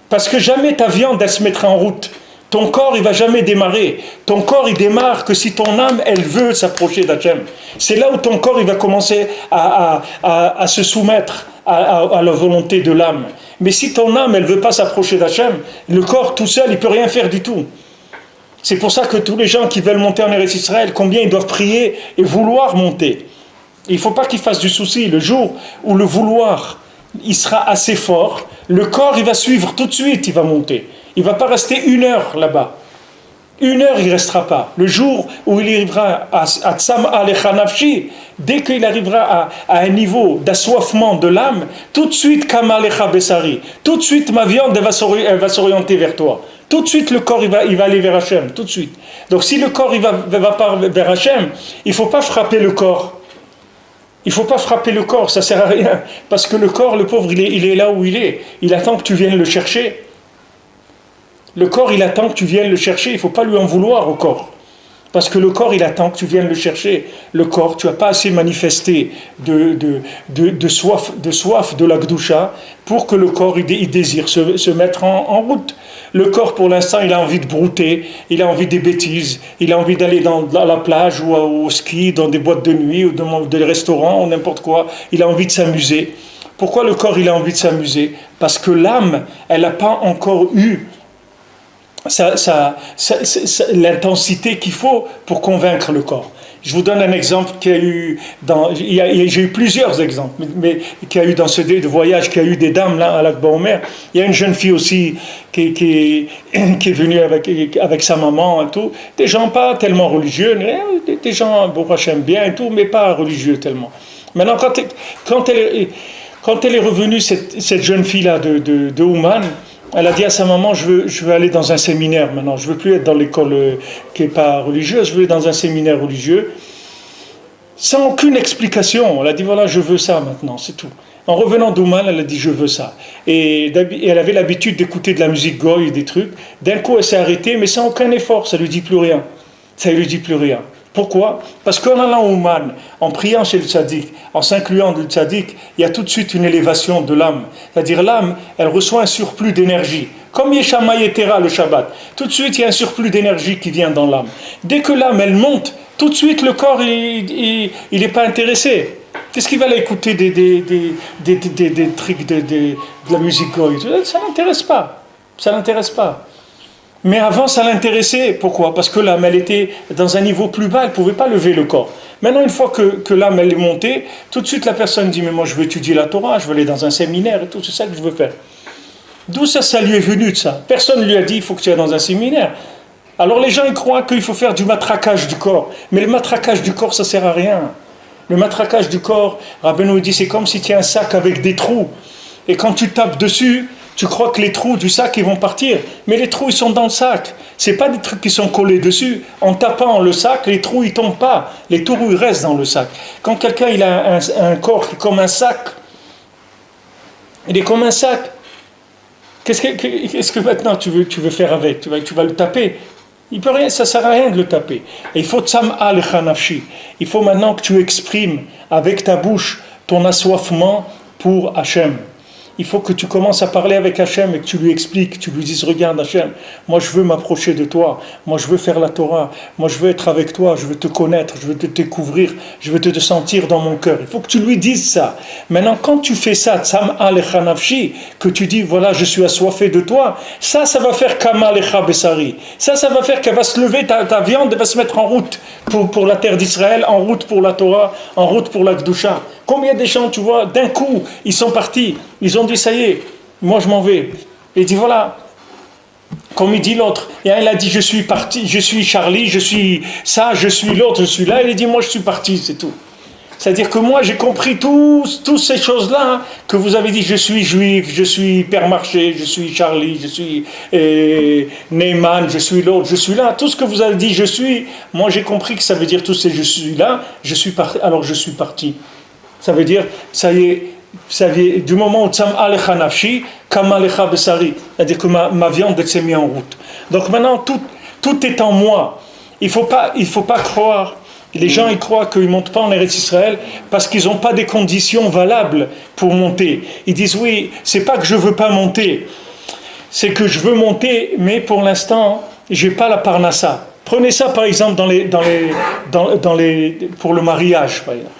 Parce que jamais ta viande, elle se mettra en route. Ton corps, il ne va jamais démarrer. Ton corps, il démarre que si ton âme, elle veut s'approcher d'Hachem. C'est là où ton corps, il va commencer à se soumettre à la volonté de l'âme. Mais si ton âme, elle ne veut pas s'approcher d'Hachem, le corps tout seul, il ne peut rien faire du tout. C'est pour ça que tous les gens qui veulent monter en Eretz Israël, combien ils doivent prier et vouloir monter. Il ne faut pas qu'ils fassent du souci. Le jour où le vouloir, il sera assez fort, le corps, il va suivre tout de suite, il va monter. Il ne va pas rester 1 heure là-bas. 1 heure, il ne restera pas. Le jour où il arrivera à Tzam'a lecha nafshi, dès qu'il arrivera à un niveau d'assoiffement de l'âme, tout de suite, Kama lecha besari, tout de suite, ma viande, elle va s'orienter vers toi. Tout de suite, le corps, il va aller vers Hachem, tout de suite. Donc, si le corps, il va pas vers Hachem, il ne faut pas frapper le corps. Il ne faut pas frapper le corps, ça ne sert à rien. Parce que le corps, le pauvre, il est là où il est. Il attend que tu viennes le chercher. Le corps, il attend que tu viennes le chercher. Il ne faut pas lui en vouloir au corps. Parce que le corps, il attend que tu viennes le chercher. Le corps, tu n'as pas assez manifesté de soif de la Gdusha pour que le corps, il désire se mettre en route. Le corps, pour l'instant, il a envie de brouter, il a envie des bêtises, il a envie d'aller dans la plage ou au ski, dans des boîtes de nuit ou dans des restaurants ou n'importe quoi. Il a envie de s'amuser. Pourquoi le corps, il a envie de s'amuser? Parce que l'âme, elle n'a pas encore eu l'intensité qu'il faut pour convaincre le corps. Je vous donne un exemple qu'il y a eu j'ai eu plusieurs exemples, mais qu'il y a eu dans ce voyage, qu'il y a eu des dames là à l'Akba Omer. Il y a une jeune fille aussi qui est venue avec sa maman et tout. Des gens pas tellement religieux, des gens, bon, j'aime bien et tout, mais pas religieux tellement. Maintenant, quand elle est revenue, cette jeune fille-là de Ouman, elle a dit à sa maman, je veux aller dans un séminaire maintenant, je ne veux plus être dans l'école qui n'est pas religieuse, je veux aller dans un séminaire religieux, sans aucune explication. Elle a dit, voilà, je veux ça maintenant, c'est tout. En revenant d'Ouman, elle a dit, je veux ça. Et elle avait l'habitude d'écouter de la musique goy, des trucs. D'un coup, elle s'est arrêtée, mais sans aucun effort, ça ne lui dit plus rien. Ça ne lui dit plus rien. Pourquoi? Parce qu'en allant au Ouman, en priant chez le tzaddik, en s'incluant dans le tzaddik, il y a tout de suite une élévation de l'âme. C'est-à-dire l'âme, elle reçoit un surplus d'énergie. Comme Yeshama Yetera le Shabbat. Tout de suite, il y a un surplus d'énergie qui vient dans l'âme. Dès que l'âme, elle monte, tout de suite, le corps, il n'est pas intéressé. Qu'est-ce qu'il va aller écouter des trucs de la musique goy? Ça l'intéresse pas. Ça l'intéresse pas. Mais avant, ça l'intéressait. Pourquoi? Parce que l'âme, elle était dans un niveau plus bas, elle ne pouvait pas lever le corps. Maintenant, une fois que l'âme, elle est montée, tout de suite, la personne dit, mais moi, je veux étudier la Torah, je veux aller dans un séminaire et tout, c'est ça que je veux faire. D'où ça lui est venu de ça? Personne ne lui a dit, il faut que tu ailles dans un séminaire. Alors les gens, ils croient qu'il faut faire du matraquage du corps. Mais le matraquage du corps, ça ne sert à rien. Le matraquage du corps, Rabbeinu dit, c'est comme si tu as un sac avec des trous. Et quand tu tapes dessus, tu crois que les trous du sac, ils vont partir. Mais les trous, ils sont dans le sac. Ce n'est pas des trucs qui sont collés dessus. En tapant le sac, les trous, ils ne tombent pas. Les trous, ils restent dans le sac. Quand quelqu'un il a un corps qui est comme un sac, il est comme un sac. Qu'est-ce que maintenant tu veux faire avec? Tu vas le taper? Il peut rien, ça ne sert à rien de le taper. Et il faut tzam'a lecha nafshi. Il faut maintenant que tu exprimes avec ta bouche ton assoiffement pour Hachem. Il faut que tu commences à parler avec Hachem et que tu lui expliques, tu lui dises, regarde Hachem, moi je veux m'approcher de toi, moi je veux faire la Torah, moi je veux être avec toi, je veux te connaître, je veux te découvrir, je veux te sentir dans mon cœur. Il faut que tu lui dises ça. Maintenant, quand tu fais ça, tzam'a lecha nafshi, que tu dis, voilà, je suis assoiffé de toi, ça va faire kama lecha besari. Ça va faire qu'elle va se lever, ta viande va se mettre en route pour la terre d'Israël, en route pour la Torah, en route pour la Kedusha. Combien de gens, tu vois, d'un coup, ils sont partis, ils ont dit, ça y est, moi je m'en vais. Et il dit, voilà, comme il dit l'autre, et il a dit, je suis parti, je suis Charlie, je suis ça, je suis l'autre, je suis là, il a dit, moi je suis parti, c'est tout. C'est-à-dire que moi j'ai compris toutes ces choses-là, que vous avez dit, je suis juif, je suis Hypermarché, je suis Charlie, je suis Neyman, je suis l'autre, je suis là, tout ce que vous avez dit, je suis, moi j'ai compris que ça veut dire tout ce je suis là, je suis parti, alors je suis parti. Ça veut dire, ça y est, du moment où tzam'a lecha nafshi, kama lecha besari, c'est-à-dire que ma viande s'est mise en route. Donc maintenant, tout est en moi. Il faut pas croire. Les gens, ils croient qu'ils ne montent pas en Eretz Israël parce qu'ils n'ont pas des conditions valables pour monter. Ils disent, oui, c'est pas que je veux pas monter, c'est que je veux monter, mais pour l'instant, j'ai pas la parnassa. Prenez ça, par exemple, pour le mariage, par exemple.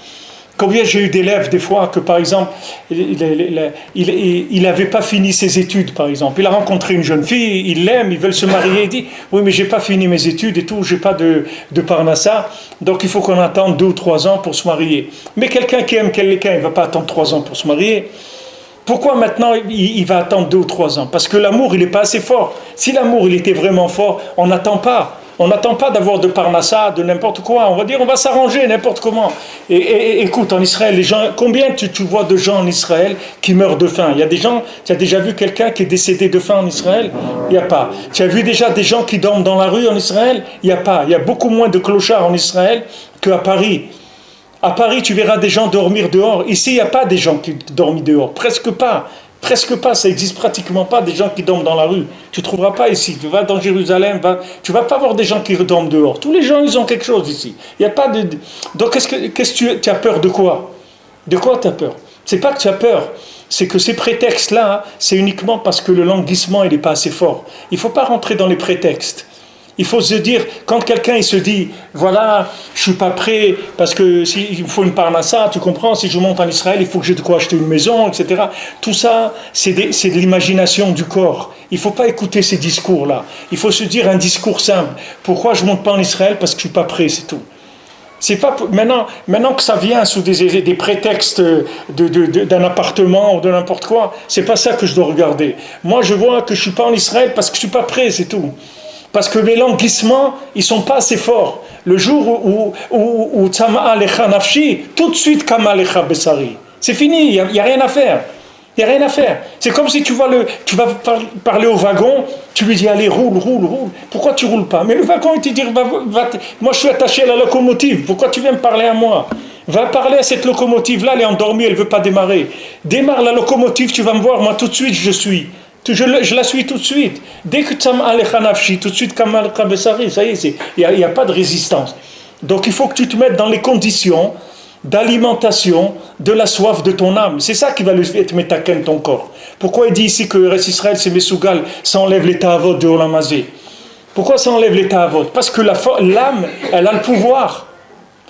Combien j'ai eu d'élèves des fois que par exemple il n'avait pas fini ses études par exemple, il a rencontré une jeune fille, il l'aime, ils veulent se marier, il dit oui mais j'ai pas fini mes études et tout, j'ai pas de parnassa, donc il faut qu'on attende 2 ou 3 ans pour se marier. Mais quelqu'un qui aime quelqu'un, il va pas attendre 3 ans pour se marier. Pourquoi maintenant il va attendre 2 ou 3 ans? Parce que l'amour il n'est pas assez fort. Si l'amour il était vraiment fort, on n'attend pas. On n'attend pas d'avoir de parnassa, de n'importe quoi. On va dire, on va s'arranger n'importe comment. Et écoute, en Israël, les gens, combien tu vois de gens en Israël qui meurent de faim? Il y a des gens, tu as déjà vu quelqu'un qui est décédé de faim en Israël? Il n'y a pas. Tu as vu déjà des gens qui dorment dans la rue en Israël? Il n'y a pas. Il y a beaucoup moins de clochards en Israël qu'à Paris. À Paris, tu verras des gens dormir dehors. Ici, il n'y a pas des gens qui dorment dehors. Presque pas. Presque pas, ça n'existe pratiquement pas des gens qui dorment dans la rue. Tu ne trouveras pas ici. Tu vas dans Jérusalem, tu ne vas pas voir des gens qui dorment dehors. Tous les gens, ils ont quelque chose ici. Il y a pas de... Donc, tu as peur de quoi? De quoi tu as peur? C'est pas que tu as peur, c'est que ces prétextes-là, c'est uniquement parce que le languissement, il n'est pas assez fort. Il ne faut pas rentrer dans les prétextes. Il faut se dire, quand quelqu'un il se dit, voilà, je suis pas prêt, parce que il me faut une parnassa, tu comprends, si je monte en Israël, il faut que j'ai de quoi acheter une maison, etc. Tout ça, c'est de l'imagination du corps. Il ne faut pas écouter ces discours-là. Il faut se dire un discours simple. Pourquoi je ne monte pas en Israël? Parce que je ne suis pas prêt, c'est tout. C'est pas maintenant que ça vient sous des prétextes d'un appartement ou de n'importe quoi, c'est pas ça que je dois regarder. Moi, je vois que je suis pas en Israël parce que je suis pas prêt, c'est tout. Parce que les languissements, ils sont pas assez forts. Le jour où tzam'a lecha nafshi, tout de suite kama lecha besari. C'est fini, il y a rien à faire. Il n'y a rien à faire. C'est comme si tu vas parler au wagon, tu lui dis allez, roule. Pourquoi tu ne roules pas? Mais le wagon, il te dit moi je suis attaché à la locomotive, pourquoi tu viens me parler à moi? Va parler à cette locomotive-là, elle est endormie, elle ne veut pas démarrer. Démarre la locomotive, tu vas me voir, moi tout de suite je suis. Je la suis tout de suite. Dès que tzam'a lecha nafshi, tout de suite kama besari, ça y est, il n'y a pas de résistance. Donc il faut que tu te mettes dans les conditions d'alimentation de la soif de ton âme. C'est ça qui va être metaken ton corps. Pourquoi il dit ici que Eretz Israël c'est Mesougal, ça enlève les ta'avot de Olam Hazé? Pourquoi ça enlève les ta'avot? Parce que l'âme, elle a le pouvoir.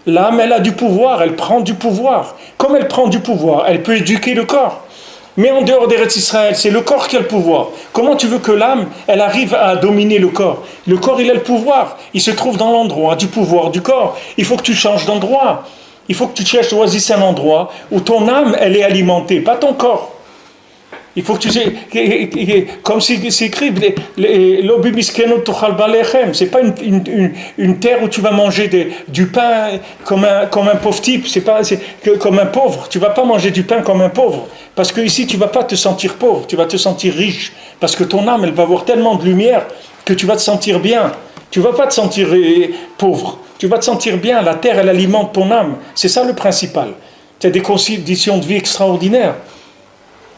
L'âme, elle a du pouvoir, elle prend du pouvoir. Comme elle prend du pouvoir, elle peut éduquer le corps. Mais en dehors d'Eretz Israël, c'est le corps qui a le pouvoir. Comment tu veux que l'âme, elle arrive à dominer le corps? Le corps, il a le pouvoir. Il se trouve dans l'endroit du pouvoir du corps. Il faut que tu changes d'endroit. Il faut que tu choisisses un endroit où ton âme, elle est alimentée, pas ton corps. Il faut que tu sais, comme c'est écrit, c'est pas une terre où tu vas manger du pain comme un pauvre type, c'est comme un pauvre. Tu vas pas manger du pain comme un pauvre, parce que ici tu vas pas te sentir pauvre, tu vas te sentir riche, parce que ton âme elle va avoir tellement de lumière que tu vas te sentir bien. Tu vas pas te sentir pauvre, tu vas te sentir bien. La terre elle alimente ton âme, c'est ça le principal. Tu as des conditions de vie extraordinaires.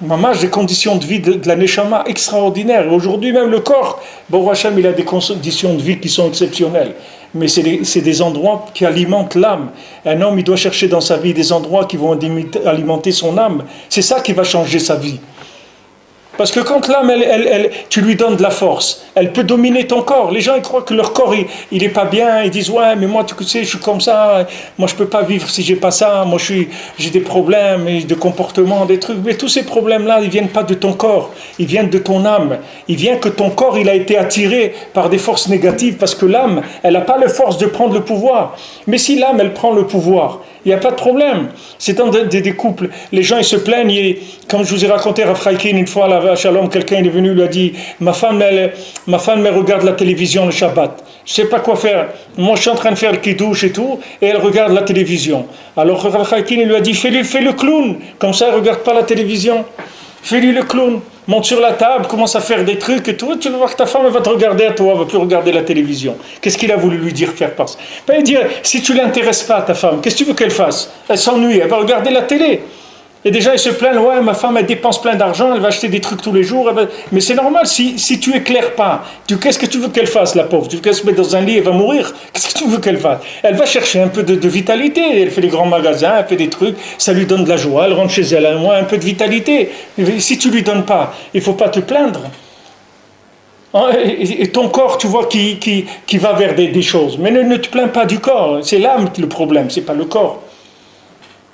Maman, des conditions de vie de la Neshama extraordinaires. Aujourd'hui, même le corps, Baruch Hashem, il a des conditions de vie qui sont exceptionnelles. Mais c'est des endroits qui alimentent l'âme. Un homme, il doit chercher dans sa vie des endroits qui vont alimenter son âme. C'est ça qui va changer sa vie. Parce que quand l'âme, tu lui donnes de la force, elle peut dominer ton corps. Les gens, ils croient que leur corps, il est pas bien. Ils disent, ouais, mais moi, tu sais, je suis comme ça. Moi, je peux pas vivre si j'ai pas ça. Moi, j'ai des problèmes de comportement, des trucs. Mais tous ces problèmes-là, ils viennent pas de ton corps. Ils viennent de ton âme. Ils viennent que ton corps, il a été attiré par des forces négatives. Parce que l'âme, elle n'a pas la force de prendre le pouvoir. Mais si l'âme, elle prend le pouvoir, il n'y a pas de problème. C'est dans des couples. Les gens, ils se plaignent. Comme je vous ai raconté, Rav Chaïkin, une fois, à Shalom, quelqu'un il est venu, lui a dit, ma femme, elle regarde la télévision le Shabbat. Je ne sais pas quoi faire. Moi, je suis en train de faire le kidouche et tout, et elle regarde la télévision. Alors, Rav Chaïkin, il lui a dit, fais le clown. Comme ça, elle ne regarde pas la télévision. Fais-lui le clown. Monte sur la table, commence à faire des trucs et tout. Tu vas voir que ta femme, elle va te regarder à toi, elle ne va plus regarder la télévision. Qu'est-ce qu'il a voulu lui dire faire passer? Ben, il dit, si tu ne l'intéresses pas, ta femme, qu'est-ce que tu veux qu'elle fasse? Elle s'ennuie, elle va regarder la télé. Et déjà, ils se plaignent, ouais, ma femme, elle dépense plein d'argent, elle va acheter des trucs tous les jours. Mais c'est normal, si tu éclaires pas, qu'est-ce que tu veux qu'elle fasse, la pauvre? Tu veux qu'elle se mette dans un lit, elle va mourir? Qu'est-ce que tu veux qu'elle fasse? Elle va chercher un peu de vitalité, elle fait des grands magasins, elle fait des trucs, ça lui donne de la joie, elle rentre chez elle, elle a un peu de vitalité. Et si tu lui donnes pas, il faut pas te plaindre. Et ton corps, tu vois, qui va vers des choses. Mais ne te plains pas du corps, c'est l'âme le problème, c'est pas le corps.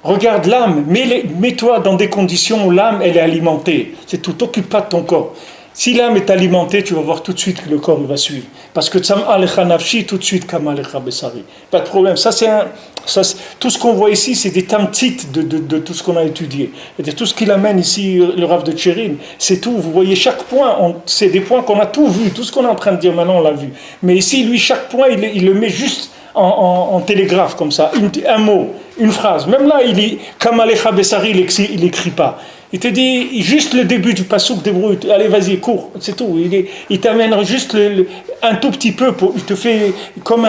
Regarde l'âme, mets-toi dans des conditions où l'âme elle est alimentée. C'est tout, t'occupe pas de ton corps. Si l'âme est alimentée, tu vas voir tout de suite que le corps il va suivre. Parce que tsam alecha nafshi, tout de suite kam alecha besari. Pas de problème. Tout ce qu'on voit ici, c'est des tamtit de tout ce qu'on a étudié. C'est-à-dire tout ce qu'il amène ici, le Rav de Tchérin, c'est tout. Vous voyez chaque point, c'est des points qu'on a tout vu. Tout ce qu'on est en train de dire maintenant, on l'a vu. Mais ici, lui, chaque point, il le met juste en télégraphe comme ça, un mot, une phrase. Même là, comme Alecha Bessari, il n'écrit pas. Il te dit juste le début du pasouk, débrouille, allez vas-y, cours, c'est tout. Il t'amène juste un tout petit peu, il te fait comme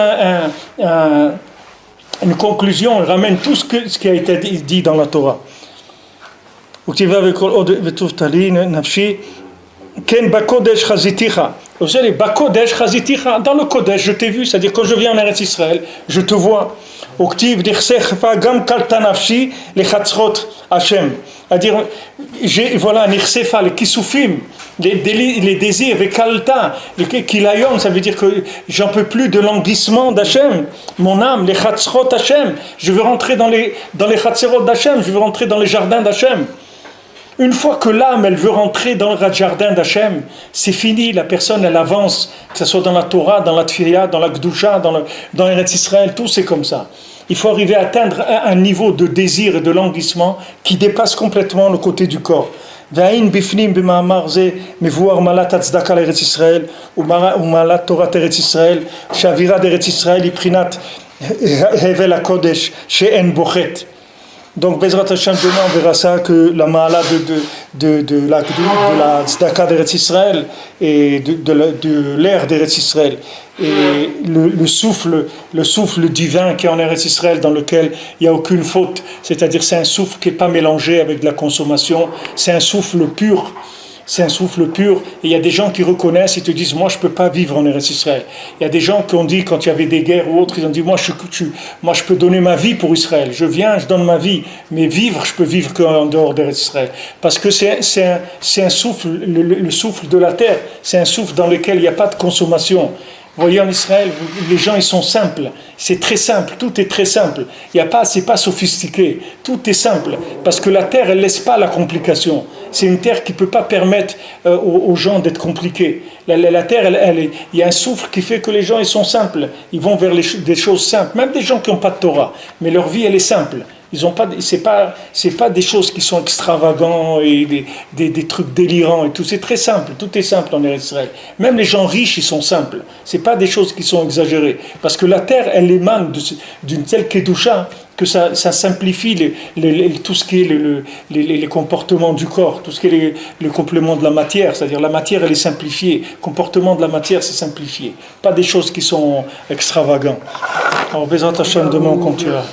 une conclusion, il ramène tout ce qui a été dit dans la Torah. Ken bakodesh chaziticha. Vous savez, bakodesh chaziticha. Dans le kodesh, je t'ai vu, c'est-à-dire quand je viens en Eretz Israël, je te vois. Oktiv dichsecha gam kaltanafshi le chatzrot Hashem. C'est-à-dire, voilà, nirsefa, les kisufim, les désirs, les kalta, les kilayom, ça veut dire que j'en peux plus de languissement d'Hachem. Mon âme, les chatzrot Hashem. Je veux rentrer dans les chatzrot d'Hachem, je veux rentrer dans les jardins d'Hachem. Une fois que l'âme, elle veut rentrer dans le jardin d'Hachem, c'est fini, la personne, elle avance, que ce soit dans la Torah, dans la Tfiya, dans la Gdusha, dans Eretz Israël, tout c'est comme ça. Il faut arriver à atteindre un niveau de désir et de languissement qui dépasse complètement le côté du corps. והאין בפנים במאמר זה מבואר מעלת הצדקה לארץ ישראל ומעלת תורת ארץ ישראל שהאווירה בארץ ישראל היא בחינת הבל הקודש שאין בו חטא. Donc, Bezrat Hashem, demain, on verra ça, que la ma'ala de la tzedaka d'Eretz Israël et de l'air d'Eretz Israël et le souffle divin qui est en Eretz Israël dans lequel il n'y a aucune faute, c'est-à-dire c'est un souffle qui n'est pas mélangé avec de la consommation, c'est un souffle pur, c'est un souffle pur. Et il y a des gens qui reconnaissent et te disent, moi je ne peux pas vivre en Eretz Israël. Il y a des gens qui ont dit, quand il y avait des guerres ou autres, ils ont dit, moi je peux donner ma vie pour Israël. Je viens, je donne ma vie. Mais vivre, je peux vivre qu'en dehors d'Eretz Israël. Parce que c'est un souffle, le souffle de la terre, c'est un souffle dans lequel il n'y a pas de consommation. Vous voyez, en Israël, les gens, ils sont simples. C'est très simple, tout est très simple. C'est pas sophistiqué, tout est simple. Parce que la terre, elle ne laisse pas la complication. C'est une terre qui ne peut pas permettre aux gens d'être compliqués. La terre, il y a un souffle qui fait que les gens, ils sont simples. Ils vont vers des choses simples. Même des gens qui n'ont pas de Torah. Mais leur vie, elle est simple. C'est pas des choses qui sont extravagants et des trucs délirants et tout. C'est très simple, tout est simple en Israël. Même les gens riches, ils sont simples. C'est pas des choses qui sont exagérées. Parce que la terre, elle émane d'une telle kedusha que ça simplifie tout ce qui est les comportements du corps, tout ce qui est le complément de la matière. C'est-à-dire la matière, elle est simplifiée. Le comportement de la matière, c'est simplifié. Pas des choses qui sont extravagantes. Alors, Bezrat Hashem, demain on continuera.